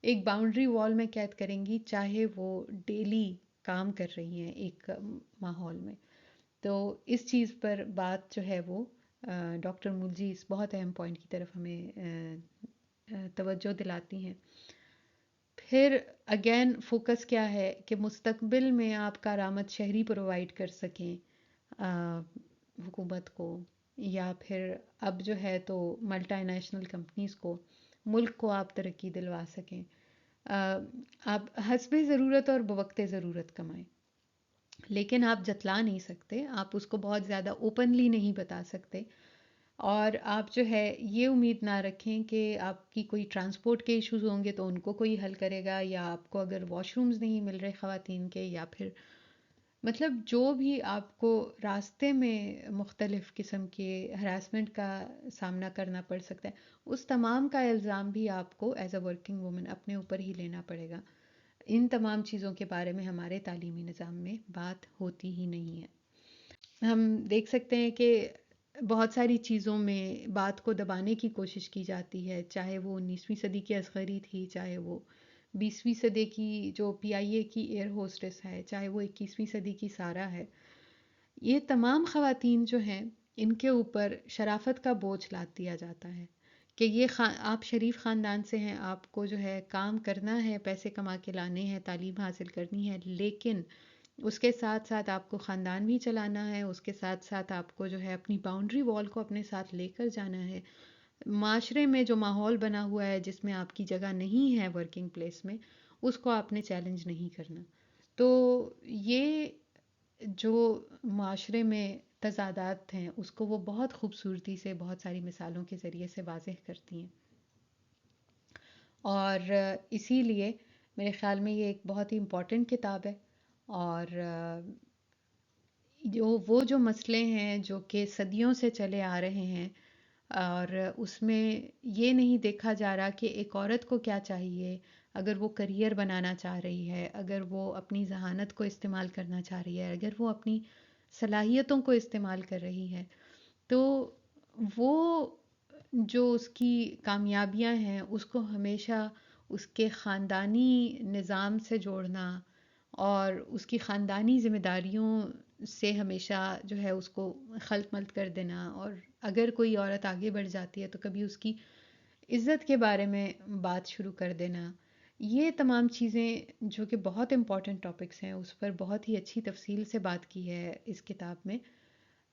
ایک باؤنڈری وال میں قید کریں گی، چاہے وہ ڈیلی کام کر رہی ہیں ایک ماحول میں۔ تو اس چیز پر بات جو ہے وہ ڈاکٹر ملجی اس بہت اہم پوائنٹ کی طرف ہمیں توجہ دلاتی ہیں۔ پھر اگین فوکس کیا ہے کہ مستقبل میں آپ کارآمد شہری پرووائڈ کر سکیں حکومت کو، یا پھر اب جو ہے تو ملٹی نیشنل کمپنیز کو، ملک کو آپ ترقی دلوا سکیں۔ آپ حسب ضرورت اور بوقت ضرورت کمائیں، لیکن آپ جتلا نہیں سکتے، آپ اس کو بہت زیادہ اوپنلی نہیں بتا سکتے، اور آپ جو ہے یہ امید نہ رکھیں کہ آپ کی کوئی ٹرانسپورٹ کے ایشوز ہوں گے تو ان کو کوئی حل کرے گا، یا آپ کو اگر واش رومز نہیں مل رہے خواتین کے، یا پھر مطلب جو بھی آپ کو راستے میں مختلف قسم کے ہراسمنٹ کا سامنا کرنا پڑ سکتا ہے، اس تمام کا الزام بھی آپ کو ایز اے ورکنگ وومن اپنے اوپر ہی لینا پڑے گا۔ ان تمام چیزوں کے بارے میں ہمارے تعلیمی نظام میں بات ہوتی ہی نہیں ہے۔ ہم دیکھ سکتے ہیں کہ بہت ساری چیزوں میں بات کو دبانے کی کوشش کی جاتی ہے، چاہے وہ 19ویں صدی کی اصغری تھی، چاہے وہ 20ویں صدی کی جو پی آئی اے کی ایئر ہوسٹس ہے، چاہے وہ 21ویں صدی کی سارہ ہے۔ یہ تمام خواتین جو ہیں ان کے اوپر شرافت کا بوجھ لاد دیا جاتا ہے کہ یہ آپ شریف خاندان سے ہیں، آپ کو جو ہے کام کرنا ہے، پیسے کما کے لانے ہیں، تعلیم حاصل کرنی ہے، لیکن اس کے ساتھ ساتھ آپ کو خاندان بھی چلانا ہے، اس کے ساتھ ساتھ آپ کو جو ہے اپنی باؤنڈری وال کو اپنے ساتھ لے کر جانا ہے۔ معاشرے میں جو ماحول بنا ہوا ہے جس میں آپ کی جگہ نہیں ہے ورکنگ پلیس میں، اس کو آپ نے چیلنج نہیں کرنا۔ تو یہ جو معاشرے میں تضادات ہیں اس کو وہ بہت خوبصورتی سے بہت ساری مثالوں کے ذریعے سے واضح کرتی ہیں. اور اسی لیے میرے خیال میں یہ ایک بہت ہی امپورٹنٹ کتاب ہے. اور جو مسئلے ہیں جو کہ صدیوں سے چلے آ رہے ہیں، اور اس میں یہ نہیں دیکھا جا رہا کہ ایک عورت کو کیا چاہیے اگر وہ کریئر بنانا چاہ رہی ہے، اگر وہ اپنی ذہانت کو استعمال کرنا چاہ رہی ہے، اگر وہ اپنی صلاحیتوں کو استعمال کر رہی ہے، تو وہ جو اس کی کامیابیاں ہیں اس کو ہمیشہ اس کے خاندانی نظام سے جوڑنا اور اس کی خاندانی ذمہ داریوں سے ہمیشہ جو ہے اس کو خلط ملط کر دینا، اور اگر کوئی عورت آگے بڑھ جاتی ہے تو کبھی اس کی عزت کے بارے میں بات شروع کر دینا. یہ تمام چیزیں جو کہ بہت امپورٹنٹ ٹاپکس ہیں اس پر بہت ہی اچھی تفصیل سے بات کی ہے اس کتاب میں.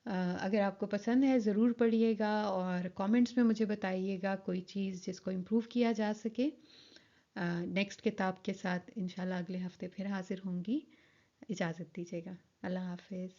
اگر آپ کو پسند ہے ضرور پڑھیے گا اور کامنٹس میں مجھے بتائیے گا کوئی چیز جس کو امپروو کیا جا سکے. نیکسٹ کتاب کے ساتھ انشاءاللہ اگلے ہفتے پھر حاضر ہوں گی. اجازت دیجیے گا. اللہ حافظ.